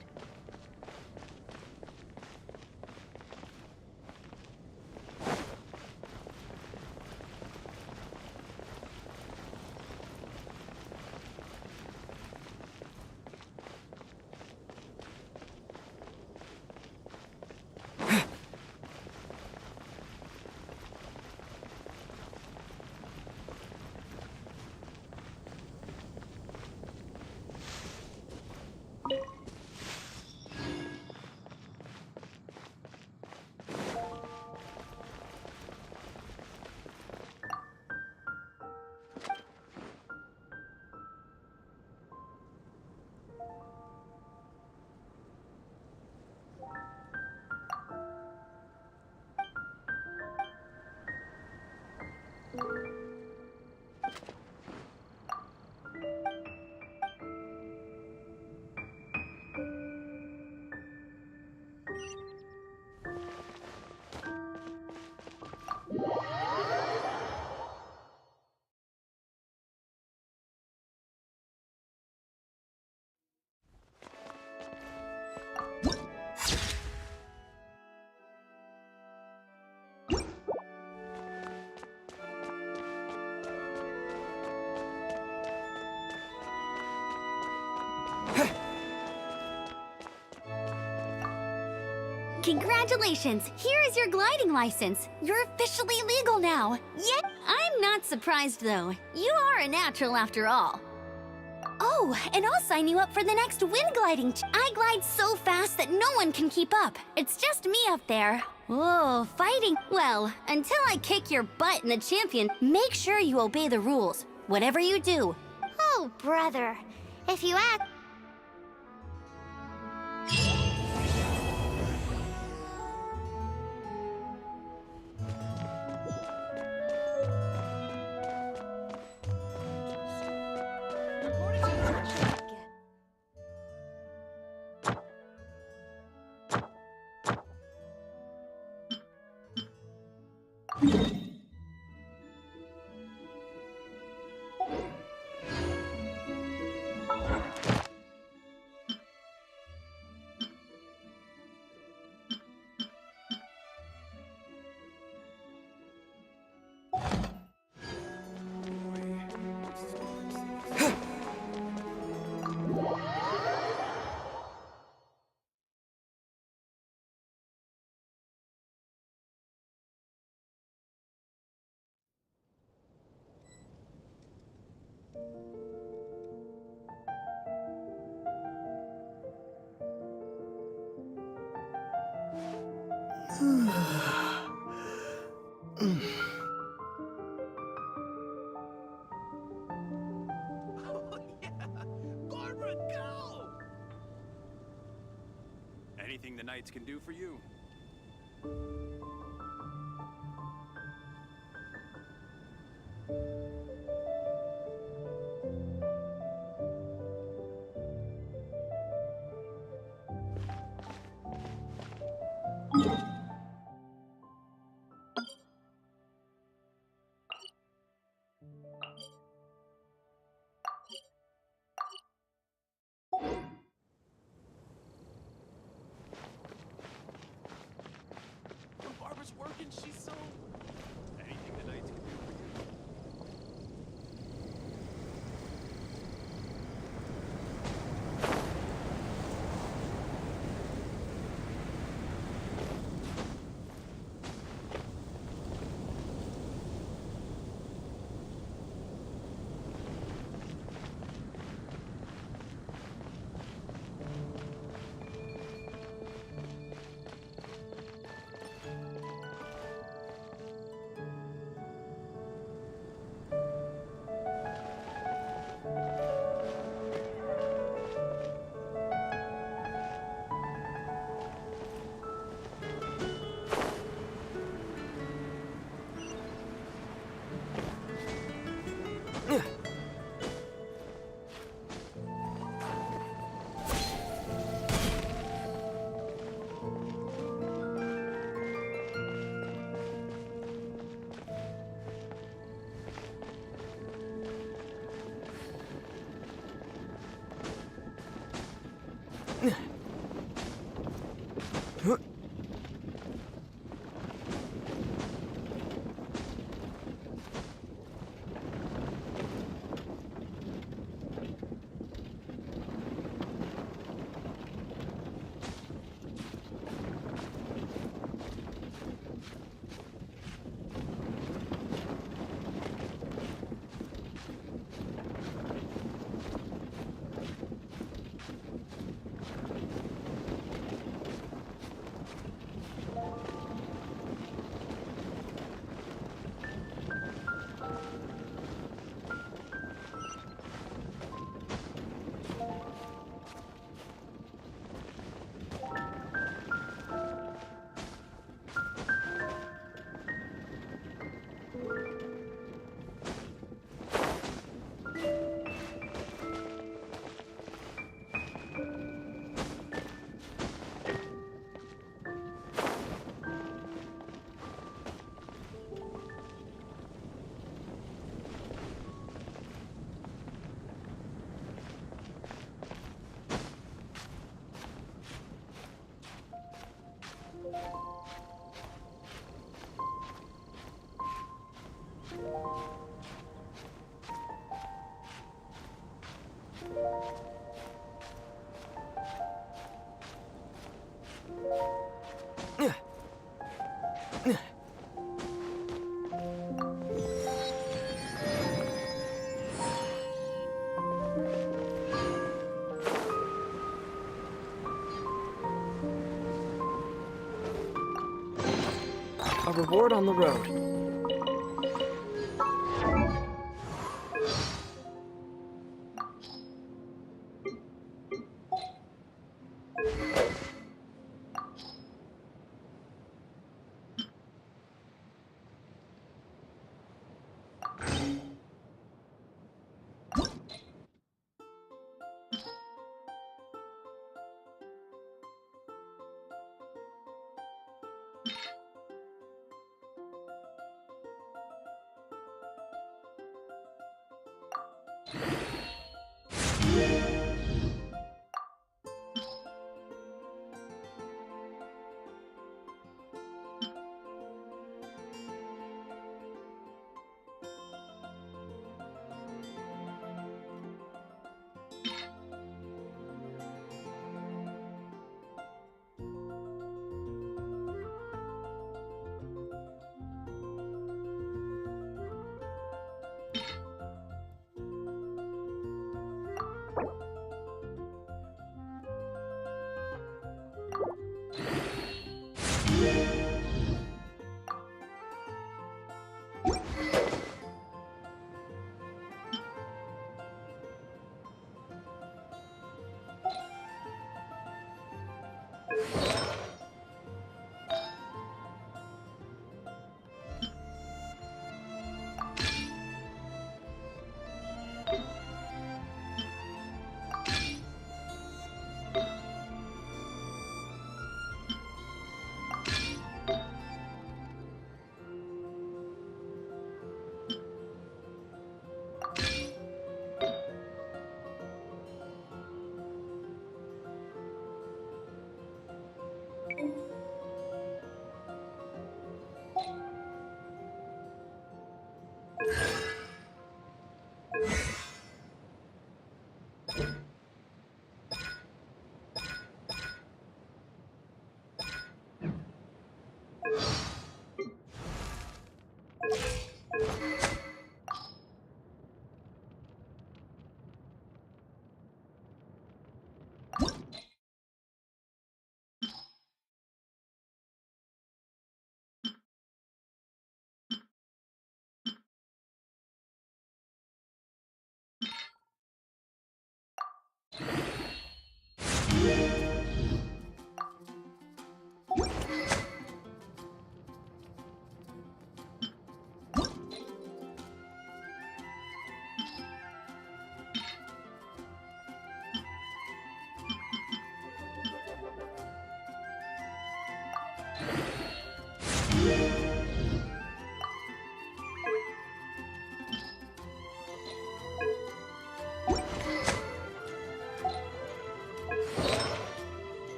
Congratulations! Here is your gliding license. You're officially legal now. Yet, I'm not surprised though. You are a natural after all. Oh, and I'll sign you up for the next wind gliding. I glide so fast that no one can keep up. It's just me up there. Whoa, fighting. Well, until I kick your butt in the champion, make sure you obey the rules. Whatever you do. Oh, brother. If you act... Anything the knights can do for you. A reward on the road.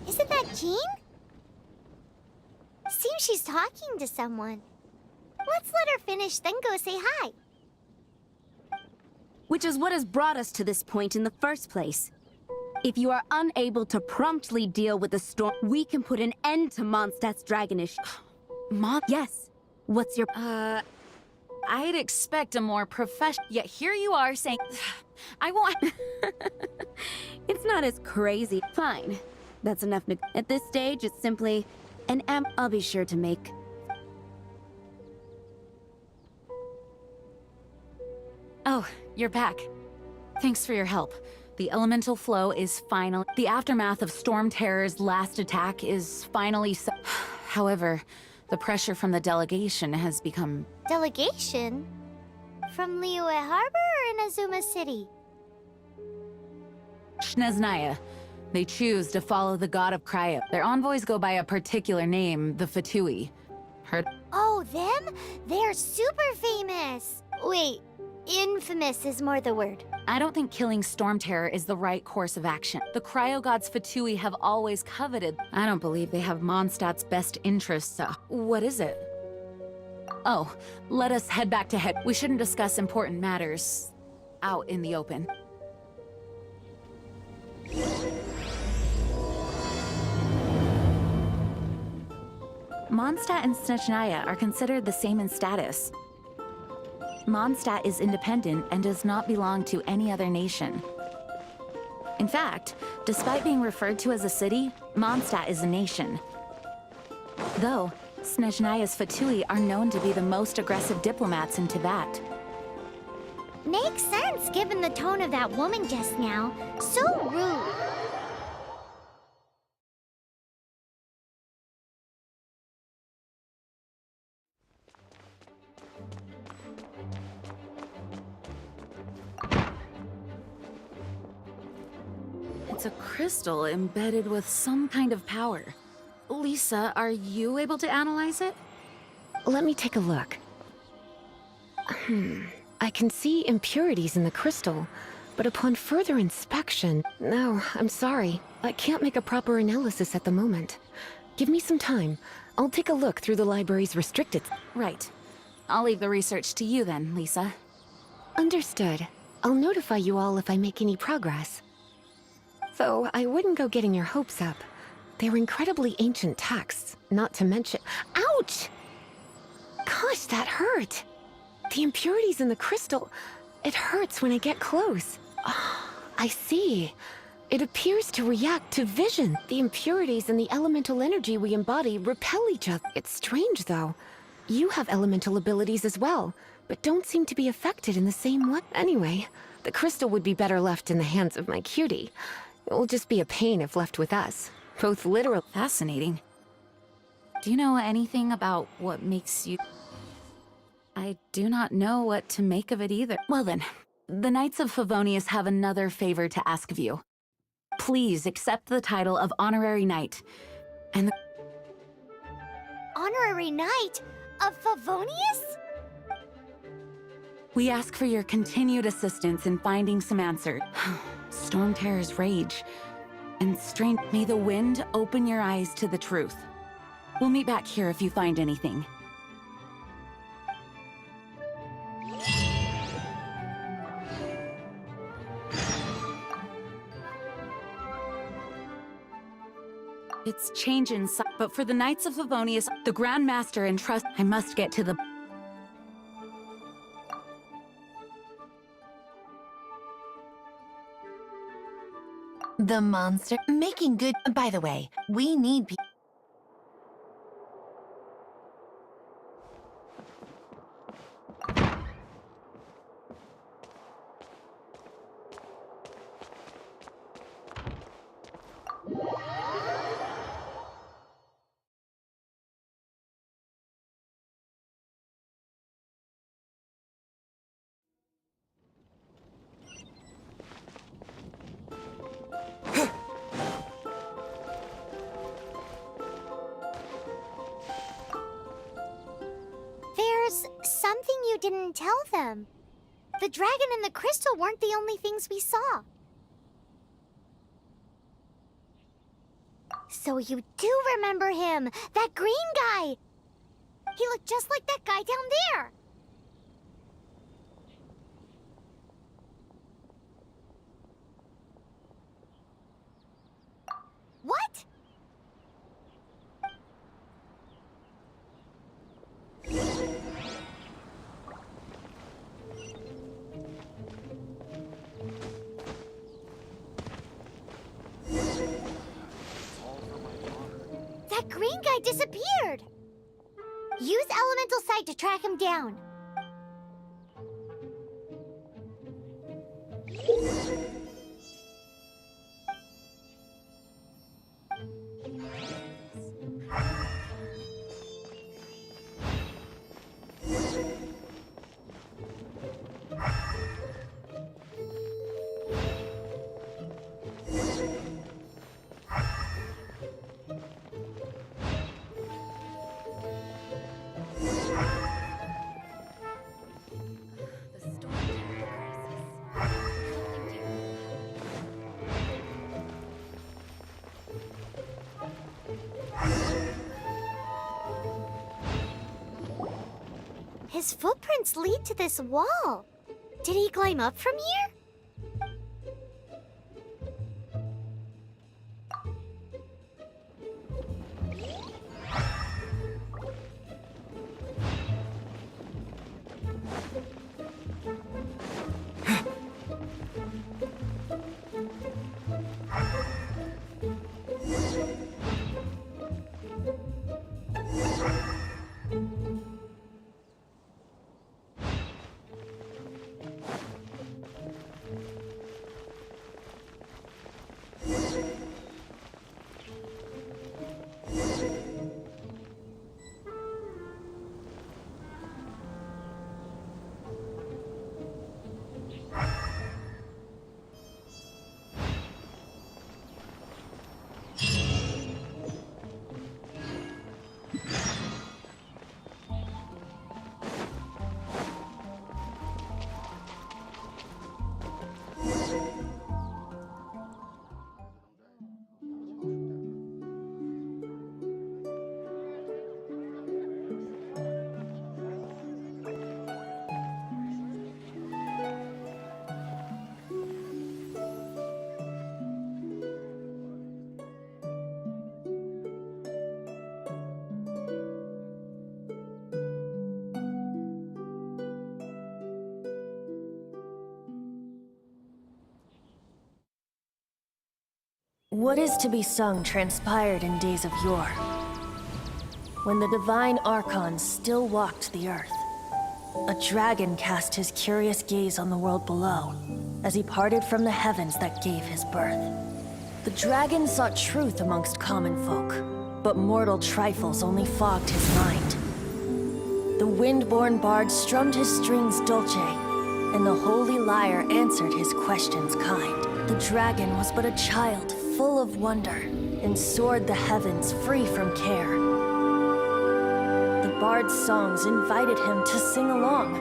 Isn't that Jean? Seems she's talking to someone. Let's let her finish, then go say hi. Which is what has brought us to this point in the first place. If you are unable to promptly deal with the storm, we can put an end to Mondstadt's dragonish... Yes. What's your... I'd expect a more professional... Yet here you are saying... I won't... It's not as crazy. Fine. That's enough. At this stage, it's simply an I'll be sure to make... Oh, you're back. Thanks for your help. The elemental flow is final. The aftermath of Storm Terror's last attack is finally... However, the pressure from the delegation has become... Delegation? From Liyue Harbor or Inazuma City? Snezhnaya. They choose to follow the god of cryo. Their envoys go by a particular name, the Fatui. Heard? Oh, them? They're super famous! Wait, infamous is more the word. I don't think killing Storm Terror is the right course of action. The cryo gods Fatui have always coveted. I don't believe they have Mondstadt's best interests, so... What is it? Oh, let us head back to head. We shouldn't discuss important matters out in the open. Mondstadt and Snezhnaya are considered the same in status. Mondstadt is independent and does not belong to any other nation. In fact, despite being referred to as a city, Mondstadt is a nation. Though, Snezhnaya's Fatui are known to be the most aggressive diplomats in Tibet. Makes sense given the tone of that woman just now. So rude. It's a crystal embedded with some kind of power. Lisa, are you able to analyze it? Let me take a look. I can see impurities in the crystal, but upon further inspection... No, I'm sorry. I can't make a proper analysis at the moment. Give me some time. I'll take a look through the library's restricted... Right. I'll leave the research to you then, Lisa. Understood. I'll notify you all if I make any progress. Though, I wouldn't go getting your hopes up. They're incredibly ancient texts, not to mention... Ouch! Gosh, that hurt! The impurities in the crystal... It hurts when I get close. Oh, I see. It appears to react to vision. The impurities and the elemental energy we embody repel each other. It's strange, though. You have elemental abilities as well, but don't seem to be affected in the same way. Anyway, the crystal would be better left in the hands of my cutie. It will just be a pain if left with us. Both literal... Fascinating. Do you know anything about what makes you... I do not know what to make of it either. Well then, the Knights of Favonius have another favor to ask of you. Please accept the title of Honorary Knight, and the... Honorary Knight of Favonius? We ask for your continued assistance in finding some answers. Storm Terror's rage and strength. May the wind open your eyes to the truth. We'll meet back here if you find anything. It's changing, but for the Knights of Favonius, the Grand Master entrusts. I must get to the. The monster making good. By the way, we need people. There's something you didn't tell them. The dragon and the crystal weren't the only things we saw. So you do remember him, that green guy! He looked just like that guy down there! What? That green guy disappeared! Use elemental sight to track him down. His footprints lead to this wall. Did he climb up from here? What is to be sung transpired in days of yore, when the divine archons still walked the earth. A dragon cast his curious gaze on the world below, as he parted from the heavens that gave his birth. The dragon sought truth amongst common folk, but mortal trifles only fogged his mind. The wind-born bard strummed his strings dolce, and the holy lyre answered his questions kind. The dragon was but a child, full of wonder, and soared the heavens free from care. The bard's songs invited him to sing along,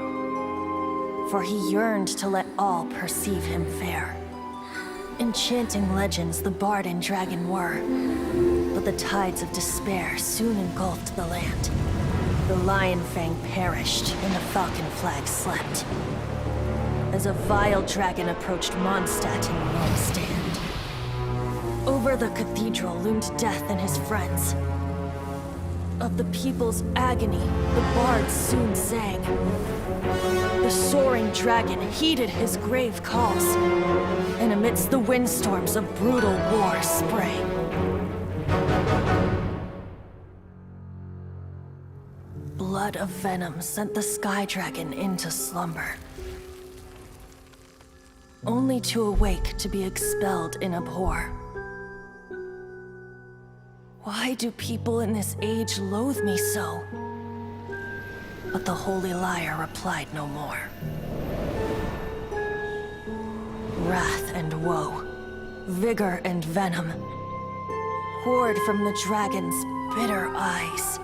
for he yearned to let all perceive him fair. Enchanting legends the bard and dragon were, but the tides of despair soon engulfed the land. The lion fang perished, and the falcon flag slept, as a vile dragon approached Mondstadt in Rome stand. Over the cathedral loomed death and his friends. Of the people's agony, the bards soon sang. The soaring dragon heeded his grave calls, and amidst the windstorms a brutal war sprang. Blood of venom sent the sky dragon into slumber, only to awake to be expelled in abhor. Why do people in this age loathe me so? But the holy liar replied no more. Wrath and woe, vigor and venom, poured from the dragon's bitter eyes.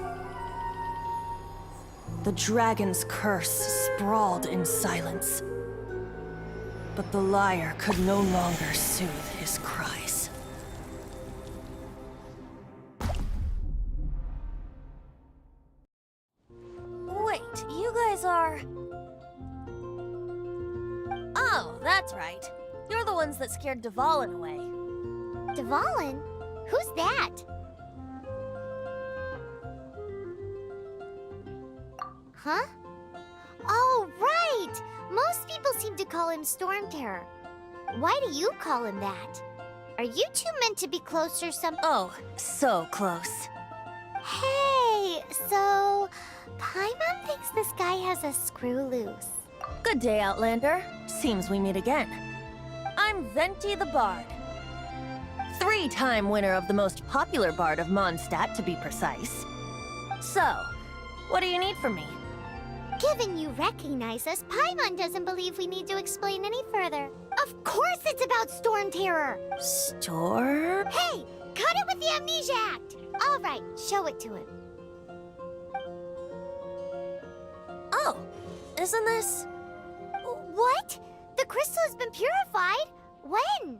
The dragon's curse sprawled in silence, but the liar could no longer soothe his cries. Wait, you guys are... Oh, that's right. You're the ones that scared Dvalin away. Dvalin? Who's that? Huh? Oh, right! Most people seem to call him Storm Terror. Why do you call him that? Are you two meant to be close or something? Oh, so close. Hey, so... Paimon thinks this guy has a screw loose. Good day, Outlander. Seems we meet again. I'm Venti the Bard. 3-time winner of the most popular bard of Mondstadt, to be precise. So, what do you need from me? Given you recognize us, Paimon doesn't believe we need to explain any further. Of course it's about Storm Terror! Storm? Hey! Cut it with the Amnesia Act! Alright, show it to him. Oh, isn't this... What? The crystal has been purified? When?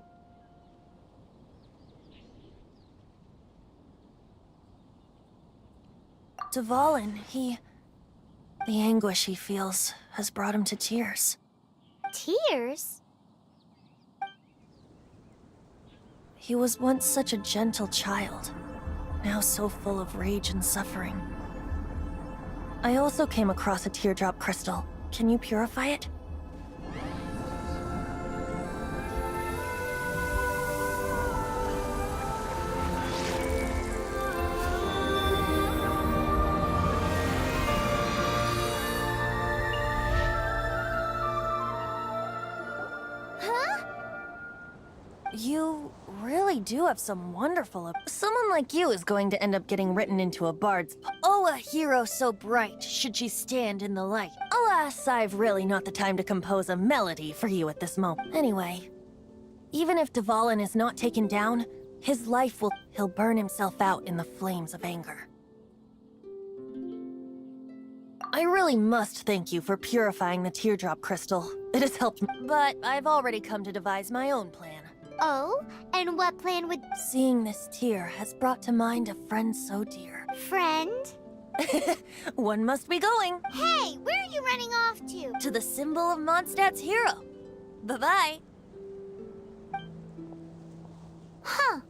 Dvalin, the anguish he feels has brought him to tears. Tears? He was once such a gentle child, now so full of rage and suffering. I also came across a teardrop crystal. Can you purify it? You really do have some wonderful... Someone like you is going to end up getting written into a bard's... Oh, a hero so bright, should she stand in the light. Alas, I've really not the time to compose a melody for you at this moment. Anyway, even if Dvalin is not taken down, his life will... He'll burn himself out in the flames of anger. I really must thank you for purifying the teardrop crystal. It has helped me. But I've already come to devise my own plan. Oh? And what plan would... Seeing this tear has brought to mind a friend so dear. Friend? One must be going. Hey, where are you running off to? To the symbol of Mondstadt's hero. Bye-bye. Huh.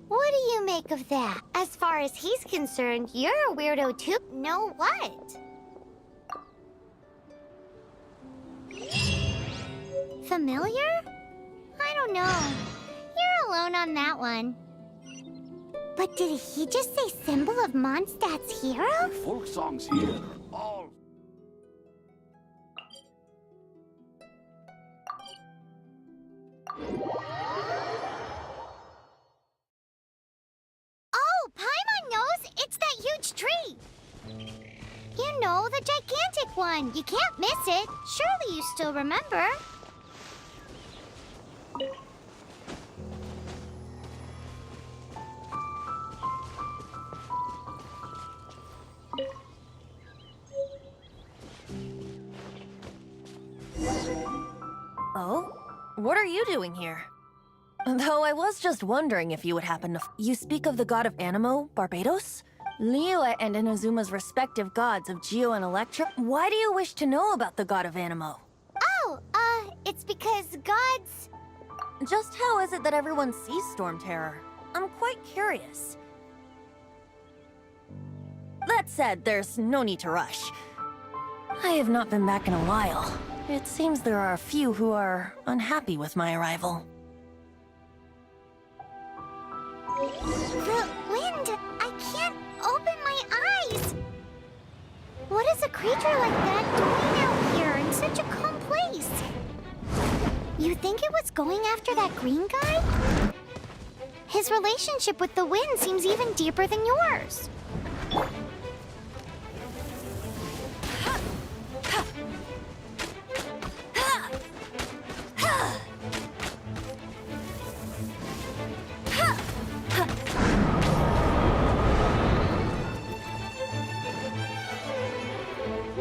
What do you make of that? As far as he's concerned, you're a weirdo too. No what? Familiar? I don't know. You're alone on that one. But did he just say symbol of Mondstadt's hero? Folk songs here, all... Oh, Paimon knows! It's that huge tree! You know, the gigantic one. You can't miss it. Surely you still remember. Oh? What are you doing here? Though I was just wondering if you would happen to... You speak of the god of Animo, Barbados? Liyue and Inazuma's respective gods of Geo and Electra? Why do you wish to know about the god of Animo? Oh, it's because gods... Just how is it that everyone sees Storm Terror? I'm quite curious. That said, there's no need to rush. I have not been back in a while. It seems there are a few who are unhappy with my arrival. The wind! I can't open my eyes! What is a creature like that doing out here in such a calm place? You think it was going after that green guy? His relationship with the wind seems even deeper than yours.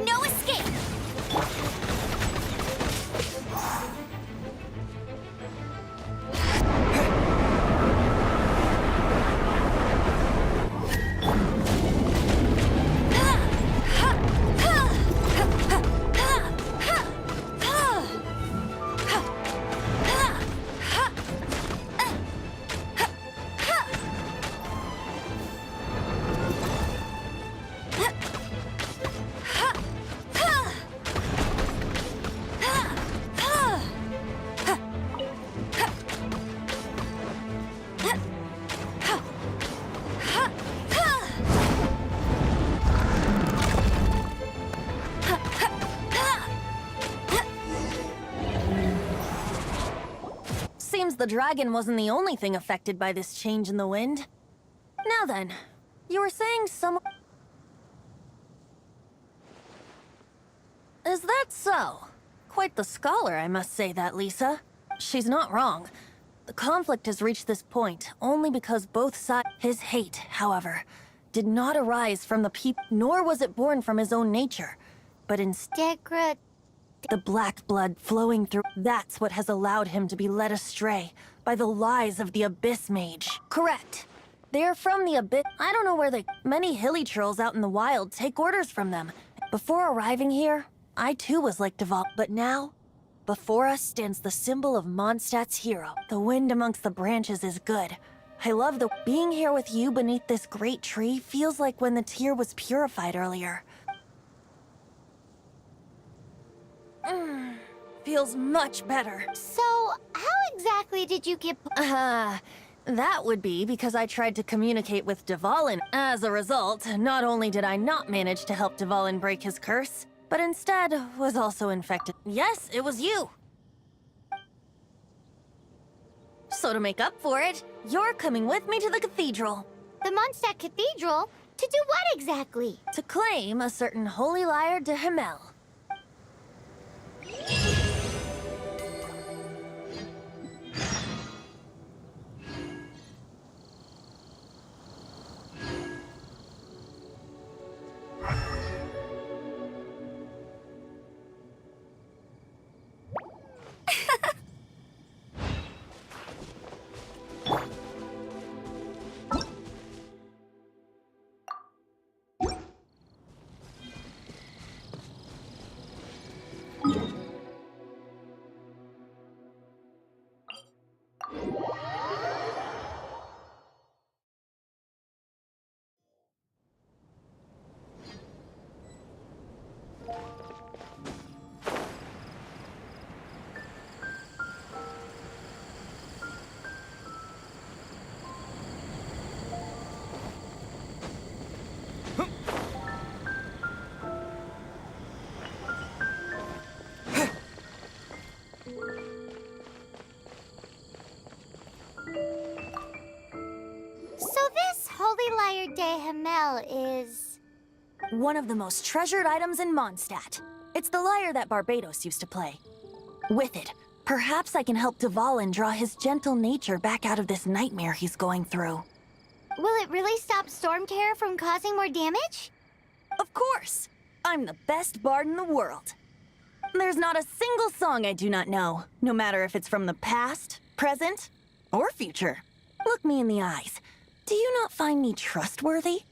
No escape! Seems the dragon wasn't the only thing affected by this change in the wind. Now then, you were saying Is that so? Quite the scholar, I must say that, Lisa. She's not wrong. The conflict has reached this point only because both sides... His hate, however, did not arise from the people, nor was it born from his own nature, but instead... The black blood flowing through... That's what has allowed him to be led astray by the lies of the Abyss Mage. Correct. They're from the Abyss... I don't know where they... Many hilly trolls out in the wild take orders from them. Before arriving here, I too was like Deval... But now, before us stands the symbol of Mondstadt's hero. The wind amongst the branches is good. I love the... Being here with you beneath this great tree feels like when the tear was purified earlier. Feels much better. So, how exactly did you get... That would be because I tried to communicate with Dvalin. As a result, not only did I not manage to help Dvalin break his curse, but instead was also infected. Yes, it was you. So to make up for it, you're coming with me to the cathedral. The Mondstadt Cathedral? To do what exactly? To claim a certain holy lyre de Himmel. De Himmel is... one of the most treasured items in Mondstadt. It's the lyre that Barbados used to play. With it, perhaps I can help Dvalin draw his gentle nature back out of this nightmare he's going through. Will it really stop Storm Terror from causing more damage? Of course! I'm the best bard in the world. There's not a single song I do not know, no matter if it's from the past, present, or future. Look me in the eyes. Do you not find me trustworthy?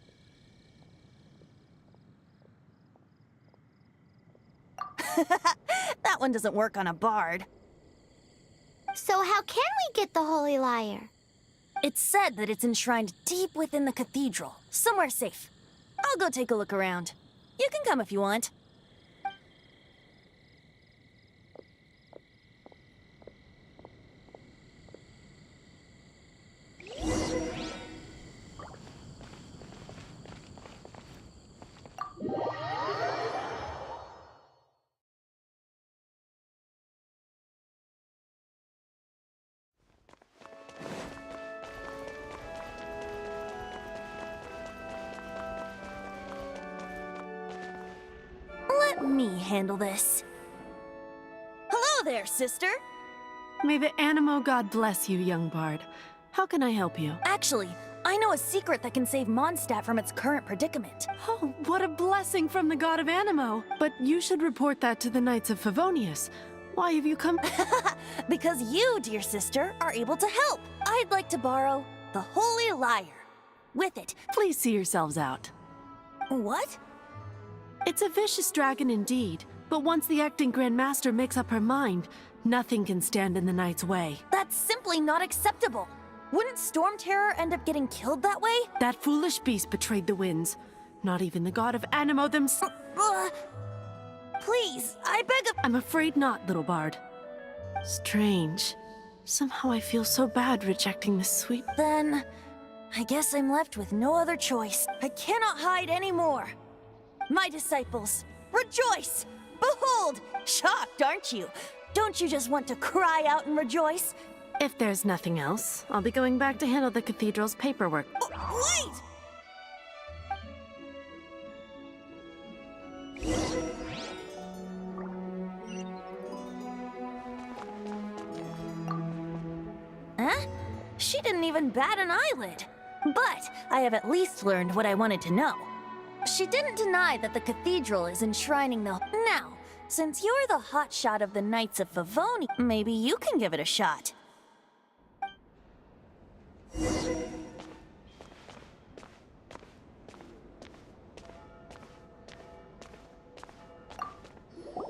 That one doesn't work on a bard. So how can we get the Holy Lyre? It's said that it's enshrined deep within the cathedral, somewhere safe. I'll go take a look around. You can come if you want. Let me handle this. Hello there, sister! May the Animo God bless you, young bard. How can I help you? Actually, I know a secret that can save Mondstadt from its current predicament. Oh, what a blessing from the god of Animo! But you should report that to the Knights of Favonius. Why have you come? Because you, dear sister, are able to help. I'd like to borrow the Holy Lyre. With it. Please see yourselves out. What? It's a vicious dragon indeed, but once the acting Grand Master makes up her mind, nothing can stand in the Knight's way. That's simply not acceptable. Wouldn't Storm Terror end up getting killed that way? That foolish beast betrayed the winds. Not even the god of Animo themselves. Please, I beg of— I'm afraid not, little bard. Strange. Somehow I feel so bad rejecting this sweet— Then, I guess I'm left with no other choice. I cannot hide anymore. My disciples, rejoice! Behold! Shocked, aren't you? Don't you just want to cry out and rejoice? If there's nothing else, I'll be going back to handle the cathedral's paperwork. Wait! Huh? She didn't even bat an eyelid. But I have at least learned what I wanted to know. She didn't deny that the cathedral is enshrining the— Now, since you're the hotshot of the Knights of Favonius, maybe you can give it a shot.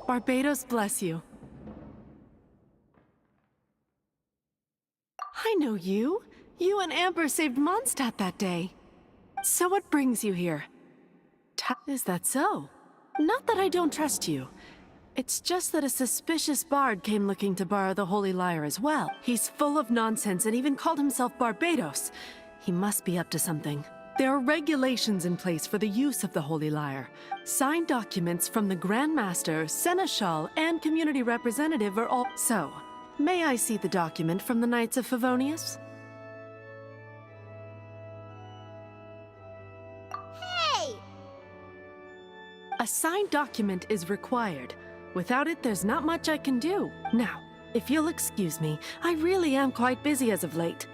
Barbados bless you. I know you. You and Amber saved Mondstadt that day. So what brings you here? Is that so? Not that I don't trust you. It's just that a suspicious bard came looking to borrow the Holy Lyre as well. He's full of nonsense and even called himself Barbados. He must be up to something. There are regulations in place for the use of the Holy Lyre. Signed documents from the Grand Master, Seneschal, and community representative are all— So, may I see the document from the Knights of Favonius? Hey! A signed document is required. Without it, there's not much I can do. Now, if you'll excuse me, I really am quite busy as of late.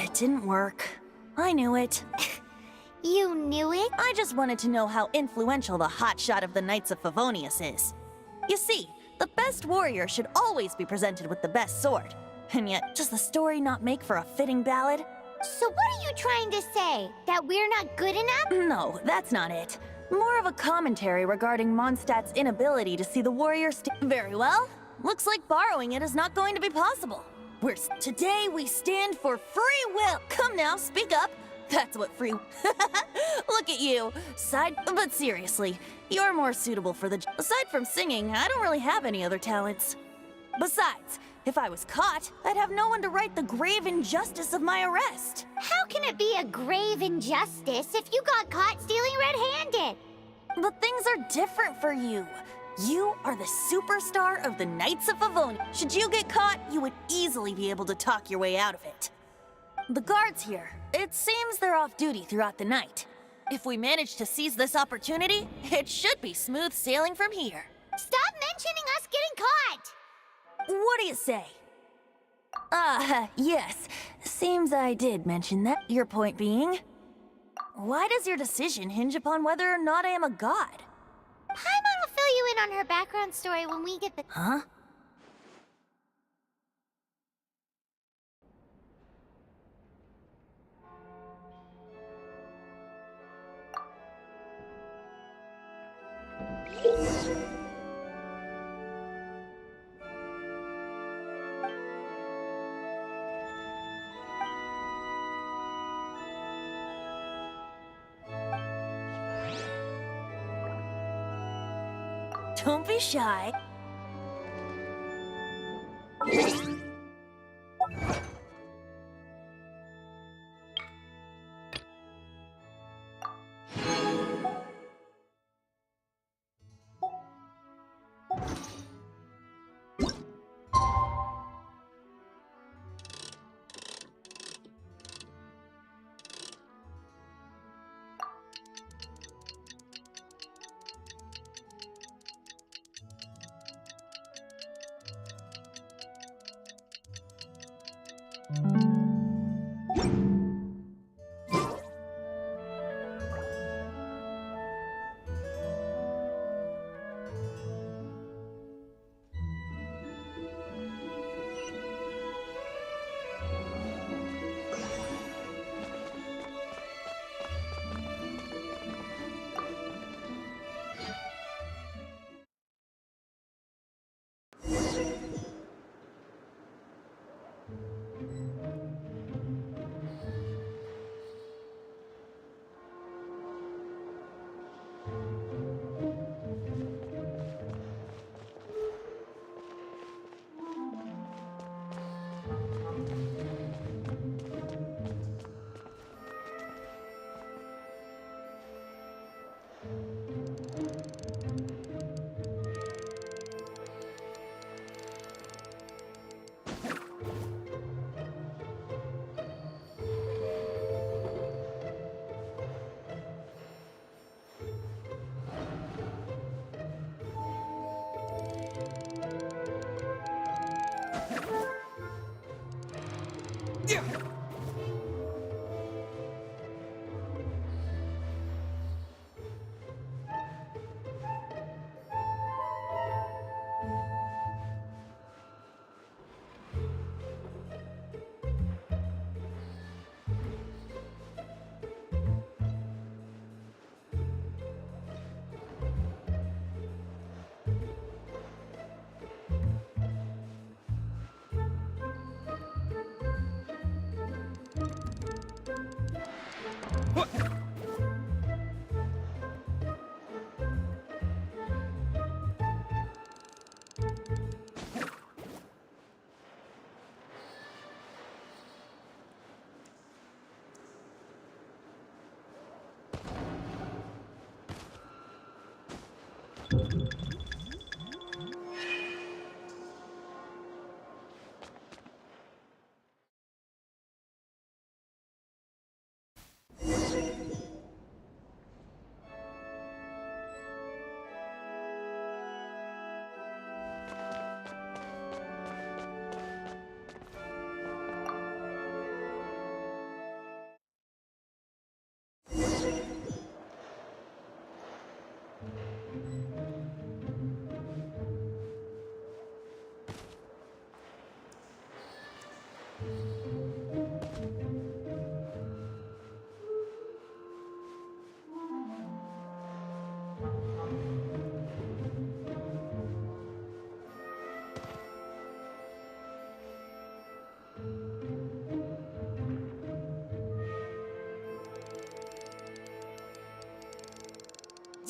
It didn't work. I knew it. You knew it? I just wanted to know how influential the hotshot of the Knights of Favonius is. You see, the best warrior should always be presented with the best sword. And yet, does the story not make for a fitting ballad? So what are you trying to say? That we're not good enough? No, that's not it. More of a commentary regarding Mondstadt's inability to see the warrior Very well. Looks like borrowing it is not going to be possible. Today we stand for free will. Come now, speak up. That's what free— Look at you. But seriously, you're more suitable for the— Aside from singing, I don't really have any other talents. Besides, if I was caught, I'd have no one to right the grave injustice of my arrest. How can it be a grave injustice if you got caught stealing red-handed? But things are different for you. You are the superstar of the Knights of Favonius. Should you get caught, you would easily be able to talk your way out of it. The guards here, it seems they're off duty throughout the night. If we manage to seize this opportunity, it should be smooth sailing from here. Stop mentioning us getting caught! What do you say? Yes. Seems I did mention that. Your point being? Why does your decision hinge upon whether or not I am a god? Paimon will fill you in on her background story when we get the— Huh? Don't be shy.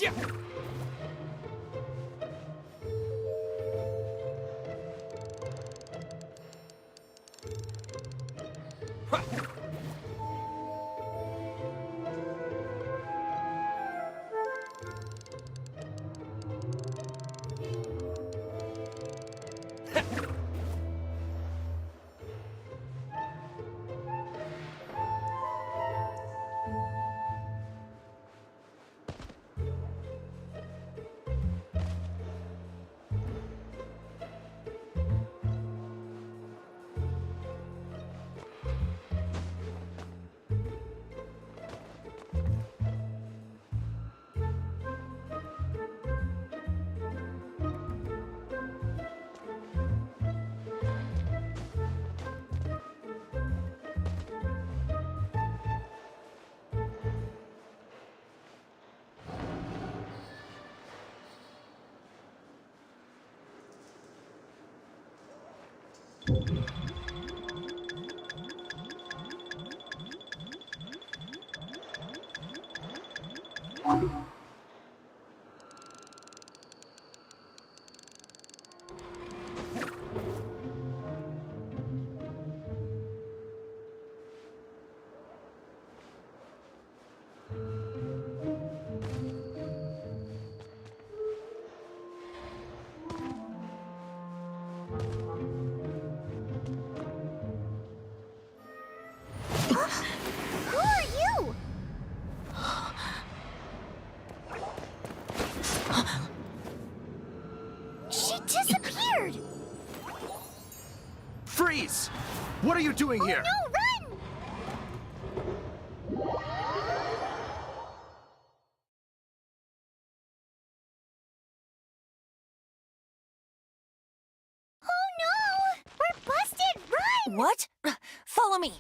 Yeah. Who are you? She disappeared! Freeze! What are you doing here? No, run! Oh no! We're busted! Run! What? Follow me.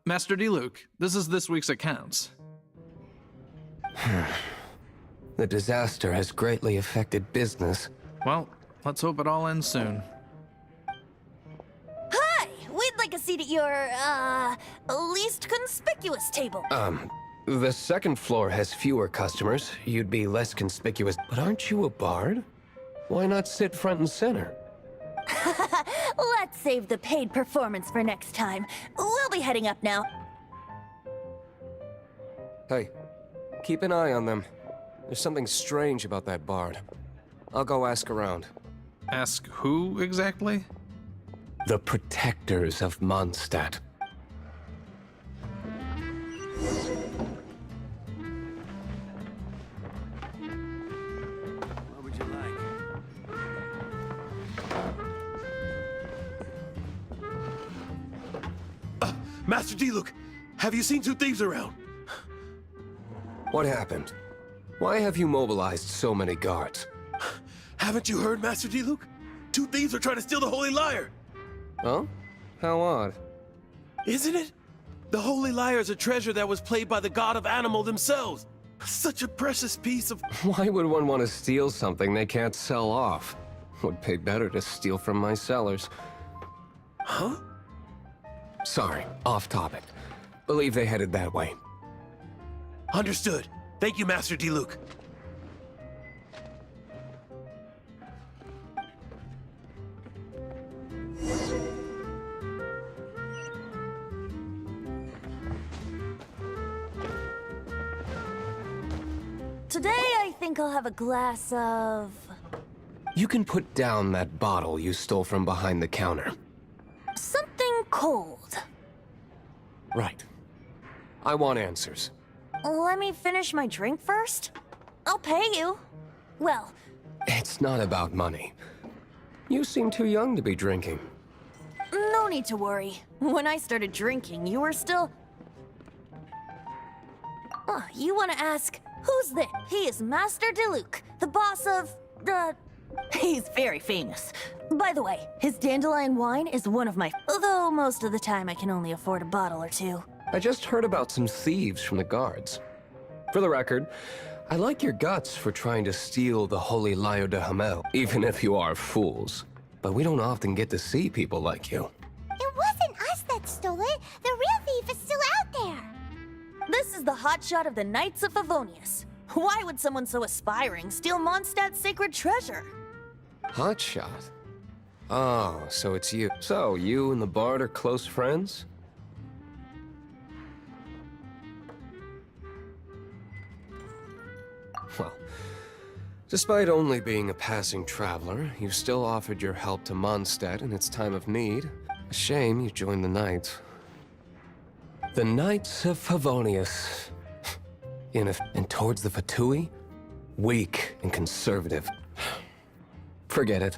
Master Diluc, this is this week's accounts. The disaster has greatly affected business. Well, let's hope it all ends soon. Hi! We'd like a seat at your, least conspicuous table. The second floor has fewer customers. You'd be less conspicuous. But aren't you a bard? Why not sit front and center? Let's save the paid performance for next time. We'll be heading up now. Hey, keep an eye on them. There's something strange about that bard. I'll go ask around. Ask who exactly? The protectors of Mondstadt. What would you like? Master Diluc, have you seen two thieves around? What happened? Why have you mobilized so many guards? Haven't you heard, Master Diluc? Two thieves are trying to steal the Holy Lyre! Oh? How odd. Isn't it? The Holy Lyre is a treasure that was played by the god of animal themselves. Such a precious piece of... Why would one want to steal something they can't sell off? Would pay better to steal from my sellers. Huh? Sorry, off topic. Believe they headed that way. Understood. Thank you, Master Diluc. Today, I think I'll have a glass of... You can put down that bottle you stole from behind the counter. something cold. Right. I want answers. Let me finish my drink first. I'll pay you. Well... It's not about money. You seem too young to be drinking. No need to worry. When I started drinking, you were still... you want to ask, who's this? He is Master Diluc, the boss of... He's very famous. By the way, his dandelion wine is one of my... Although most of the time I can only afford a bottle or two. I just heard about some thieves from the guards. For the record, I like your guts for trying to steal the holy Lyre de Hamel, even if you are fools. But we don't often get to see people like you. It wasn't us that stole it. The real thief is still out there. This is the hotshot of the Knights of Favonius. Why would someone so aspiring steal Mondstadt's sacred treasure? Hotshot? Oh, so it's you. So, you and the Bard are close friends? Well, despite only being a passing traveler, you still offered your help to Mondstadt in its time of need. A shame you joined the Knights. The Knights of Favonius. And towards the Fatui? Weak and conservative. Forget it.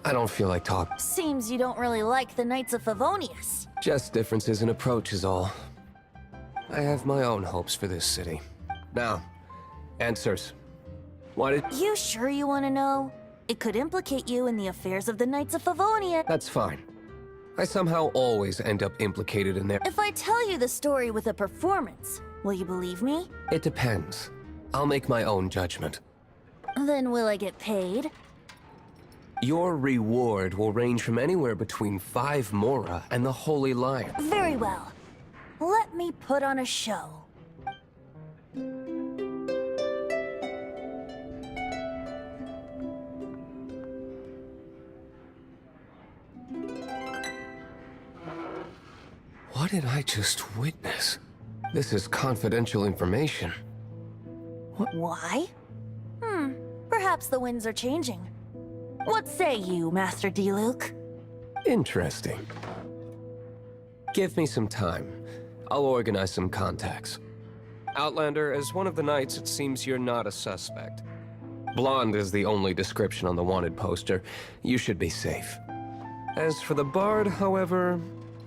I don't feel like talking. Seems you don't really like the Knights of Favonius. Just differences in approach is all. I have my own hopes for this city. Now, answers. Why did... You sure you want to know? It could implicate you in the affairs of the Knights of Favonia. That's fine. I somehow always end up implicated in their... If I tell you the story with a performance, will you believe me? It depends. I'll make my own judgment. Then will I get paid? Your reward will range from anywhere between 5 Mora and the Holy Lyre. Very well. Let me put on a show. What did I just witness? This is confidential information. Why? Perhaps the winds are changing. What say you, Master Diluc? Interesting. Give me some time. I'll organize some contacts. Outlander, as one of the Knights, it seems you're not a suspect. Blonde is the only description on the wanted poster. You should be safe. As for the Bard, however,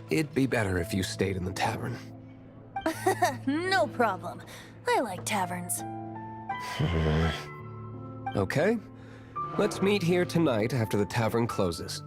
it'd be better if you stayed in the tavern. No problem. I like taverns. Okay. Let's meet here tonight after the tavern closes.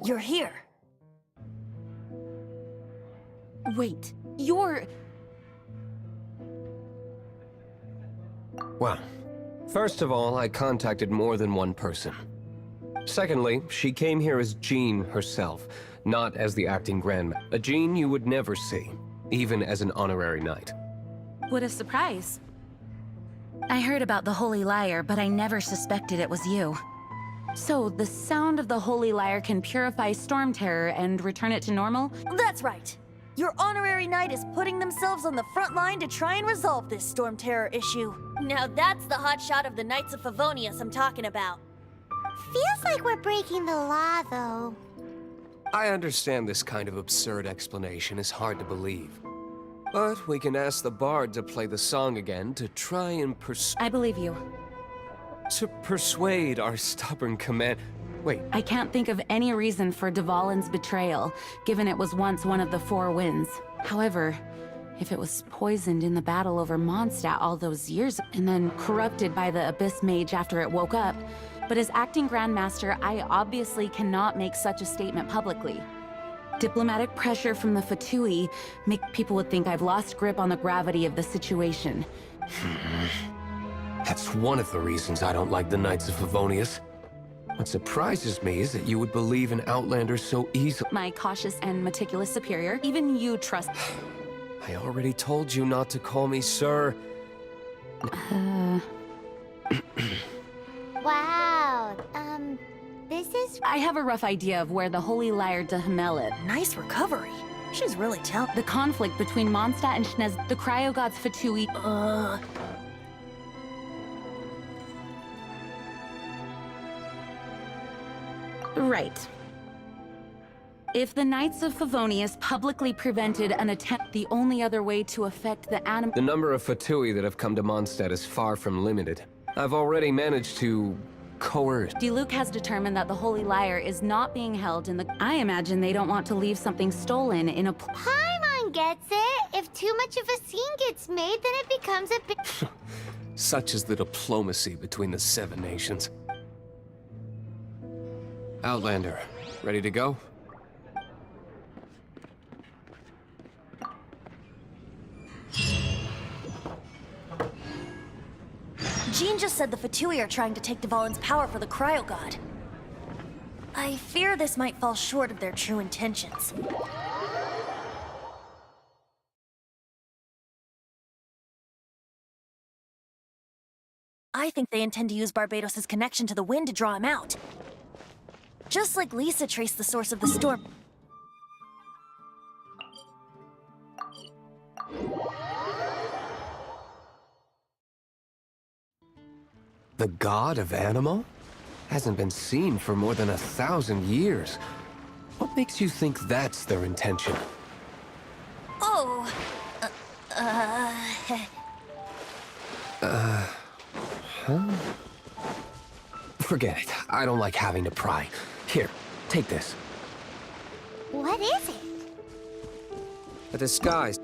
You're here. Wait, you're... Well, first of all, I contacted more than one person. Secondly, she came here as Jean herself, not as the acting grandma. A Jean you would never see, even as an honorary knight. What a surprise. I heard about the Holy Lyre, but I never suspected it was you. So, the sound of the Holy Lyre can purify Storm Terror and return it to normal? That's right. Your honorary knight is putting themselves on the front line to try and resolve this Storm Terror issue. Now that's the hotshot of the Knights of Favonius I'm talking about. Feels like we're breaking the law, though. I understand this kind of absurd explanation is hard to believe. But we can ask the bard to play the song again to try and I believe you. To persuade our stubborn command... Wait. I can't think of any reason for Dvalin's betrayal, given it was once one of the Four Winds. However, if it was poisoned in the battle over Mondstadt all those years, and then corrupted by the Abyss Mage after it woke up, but as acting Grandmaster, I obviously cannot make such a statement publicly. Diplomatic pressure from the Fatui make people would think I've lost grip on the gravity of the situation. That's one of the reasons I don't like the Knights of Favonius. What surprises me is that you would believe an Outlander so easily. My cautious and meticulous superior, even you trust... I already told you not to call me sir. Wow, this is... I have a rough idea of where the Holy Lyre de Himelet. Nice recovery. She's really talented. The conflict between Mondstadt and Schnez, the cryo gods Fatui... Right. If the Knights of Favonius publicly prevented an attempt, the only other way to affect the animal... The number of Fatui that have come to Mondstadt is far from limited. I've already managed to... coerce. Diluc has determined that the Holy Lyre is not being held in the... I imagine they don't want to leave something stolen in a... Paimon gets it. If too much of a scene gets made, then it becomes a bit... Such is the diplomacy between the Seven Nations. Outlander, ready to go? Jean just said the Fatui are trying to take Dvalin's power for the cryo god. I fear this might fall short of their true intentions. I think they intend to use Barbados' connection to the wind to draw him out. Just like Lisa traced the source of the storm. The god of Animo? Hasn't been seen for more than 1,000 years. What makes you think that's their intention? Oh... Huh? Forget it. I don't like having to pry. Here, take this. What is it? A disguise.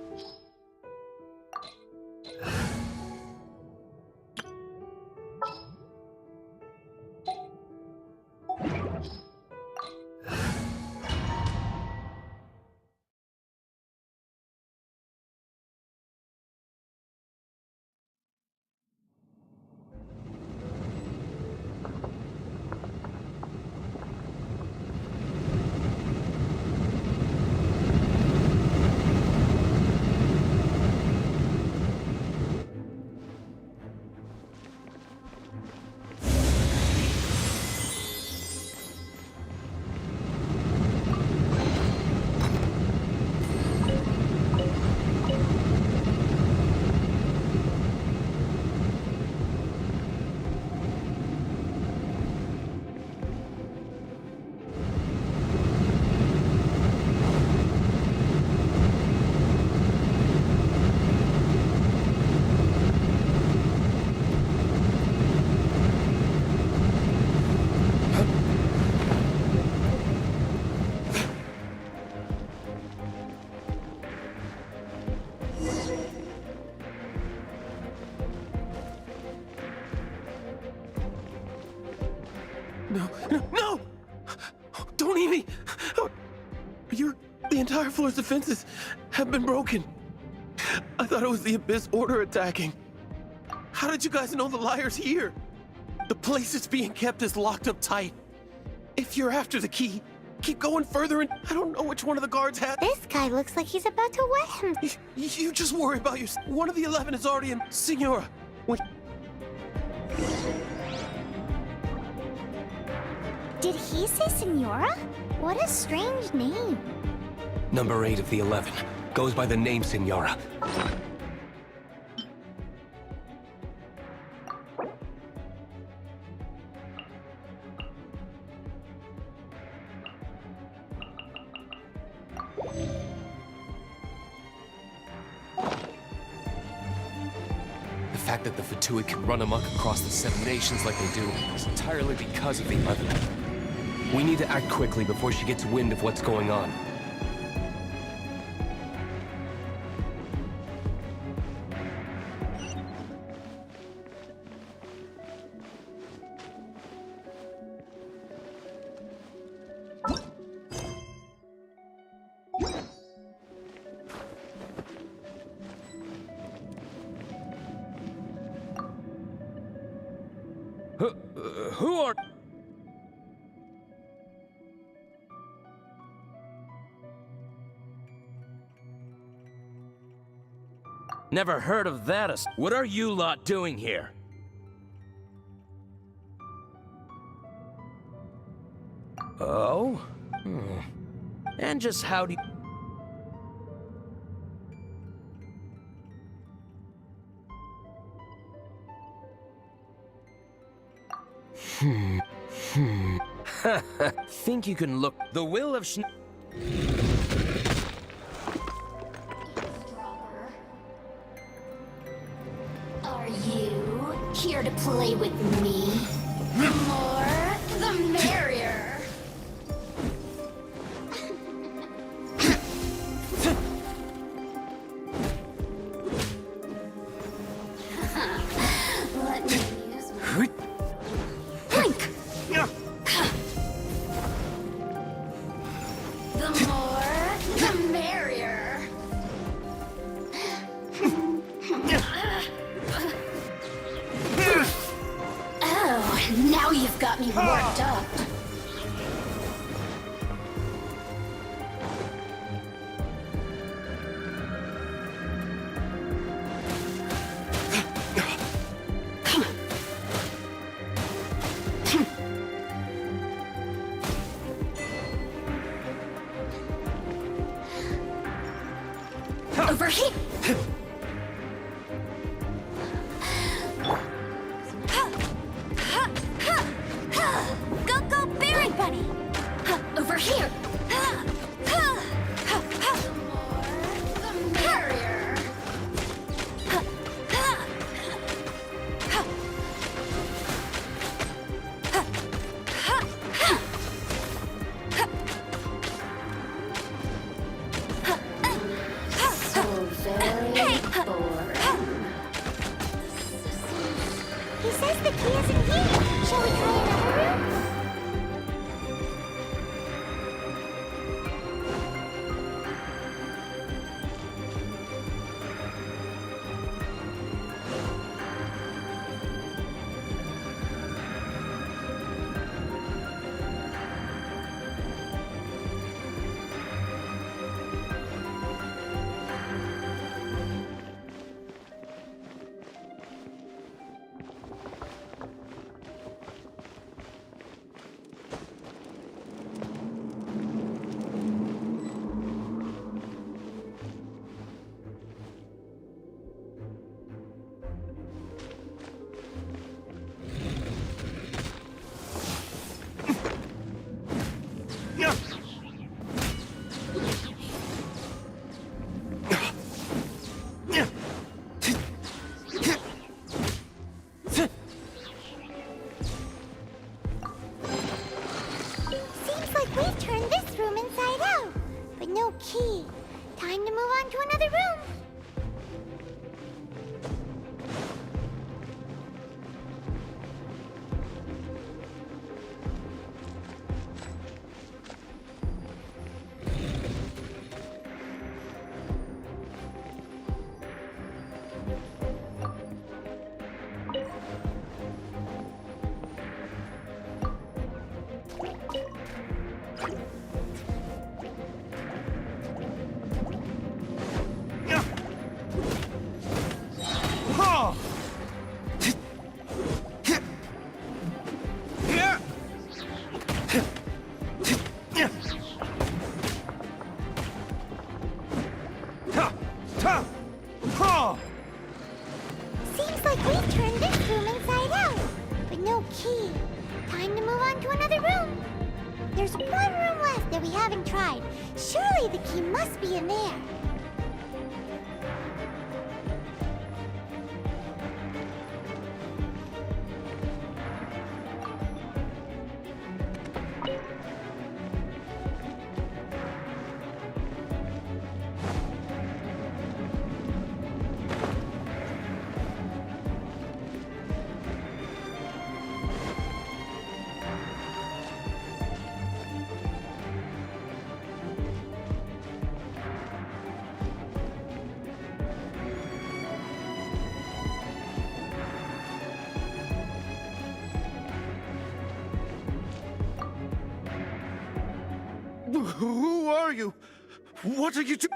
Don't eat me! The entire floor's defenses have been broken. I thought it was the Abyss Order attacking. How did you guys know the liar's here? The place it's being kept is locked up tight. If you're after the key, keep going further and I don't know which one of the guards had... This guy looks like he's about to wet him. You just worry about your... One of the 11 is already in... Senora, when... Did he say Senora? What a strange name. Number 8 of the 11. Goes by the name Senora. The fact that the Fatui can run amok across the 7 nations like they do is entirely because of the 11. We need to act quickly before she gets wind of what's going on. Who are... Never heard of that. What are you lot doing here? Oh? And just how do you... Think you can look... The will of Are you here to play with me? The more, the merrier. Let me use my... Blink! The more, the merrier. Oh, now you've got me worked up. Over here. Go, go, Berry Bunny. Over here. The more, the merrier. He says the key isn't here. Shall we try another room? Seems like we've turned this room inside out, but no key. Time to move on to another room. that we haven't tried. Surely the key must be in there. Who are you? What are you doing?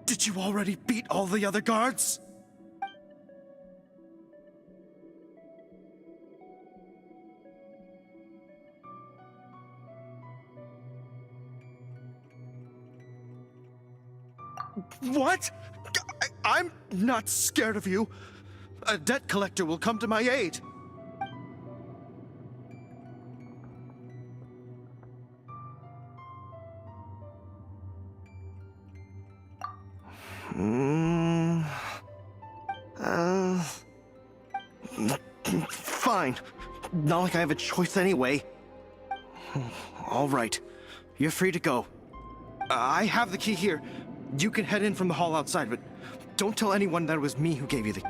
Did you already beat all the other guards? What? I'm not scared of you. A debt collector will come to my aid. Fine. Not like I have a choice anyway. All right. You're free to go. I have the key here. You can head in from the hall outside, but don't tell anyone that it was me who gave you the...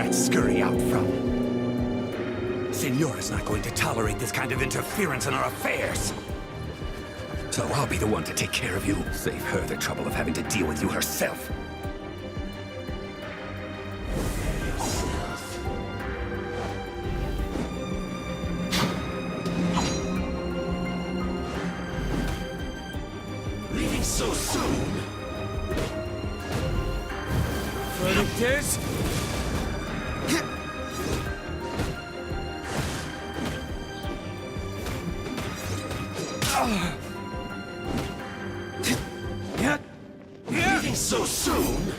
Scurry out from. Señora's not going to tolerate this kind of interference in our affairs. So I'll be the one to take care of you. Save her the trouble of having to deal with you herself. Leaving so soon? Furnitus? Leaving so soon?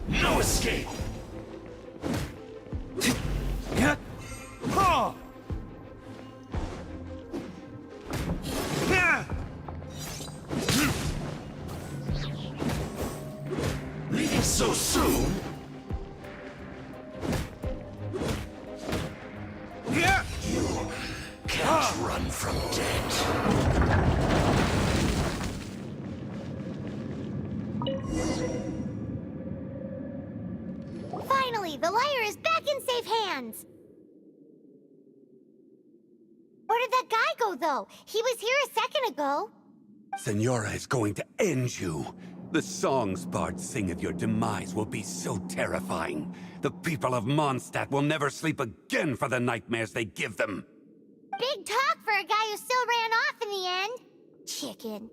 No escape! Leaving so soon? You can't run from death. Finally, the liar is back in safe hands! Where'd that guy go, though? He was here a second ago. Senora is going to end you. The songs bards sing of your demise will be so terrifying. The people of Mondstadt will never sleep again for the nightmares they give them. Big talk for a guy who still ran off in the end. Chicken.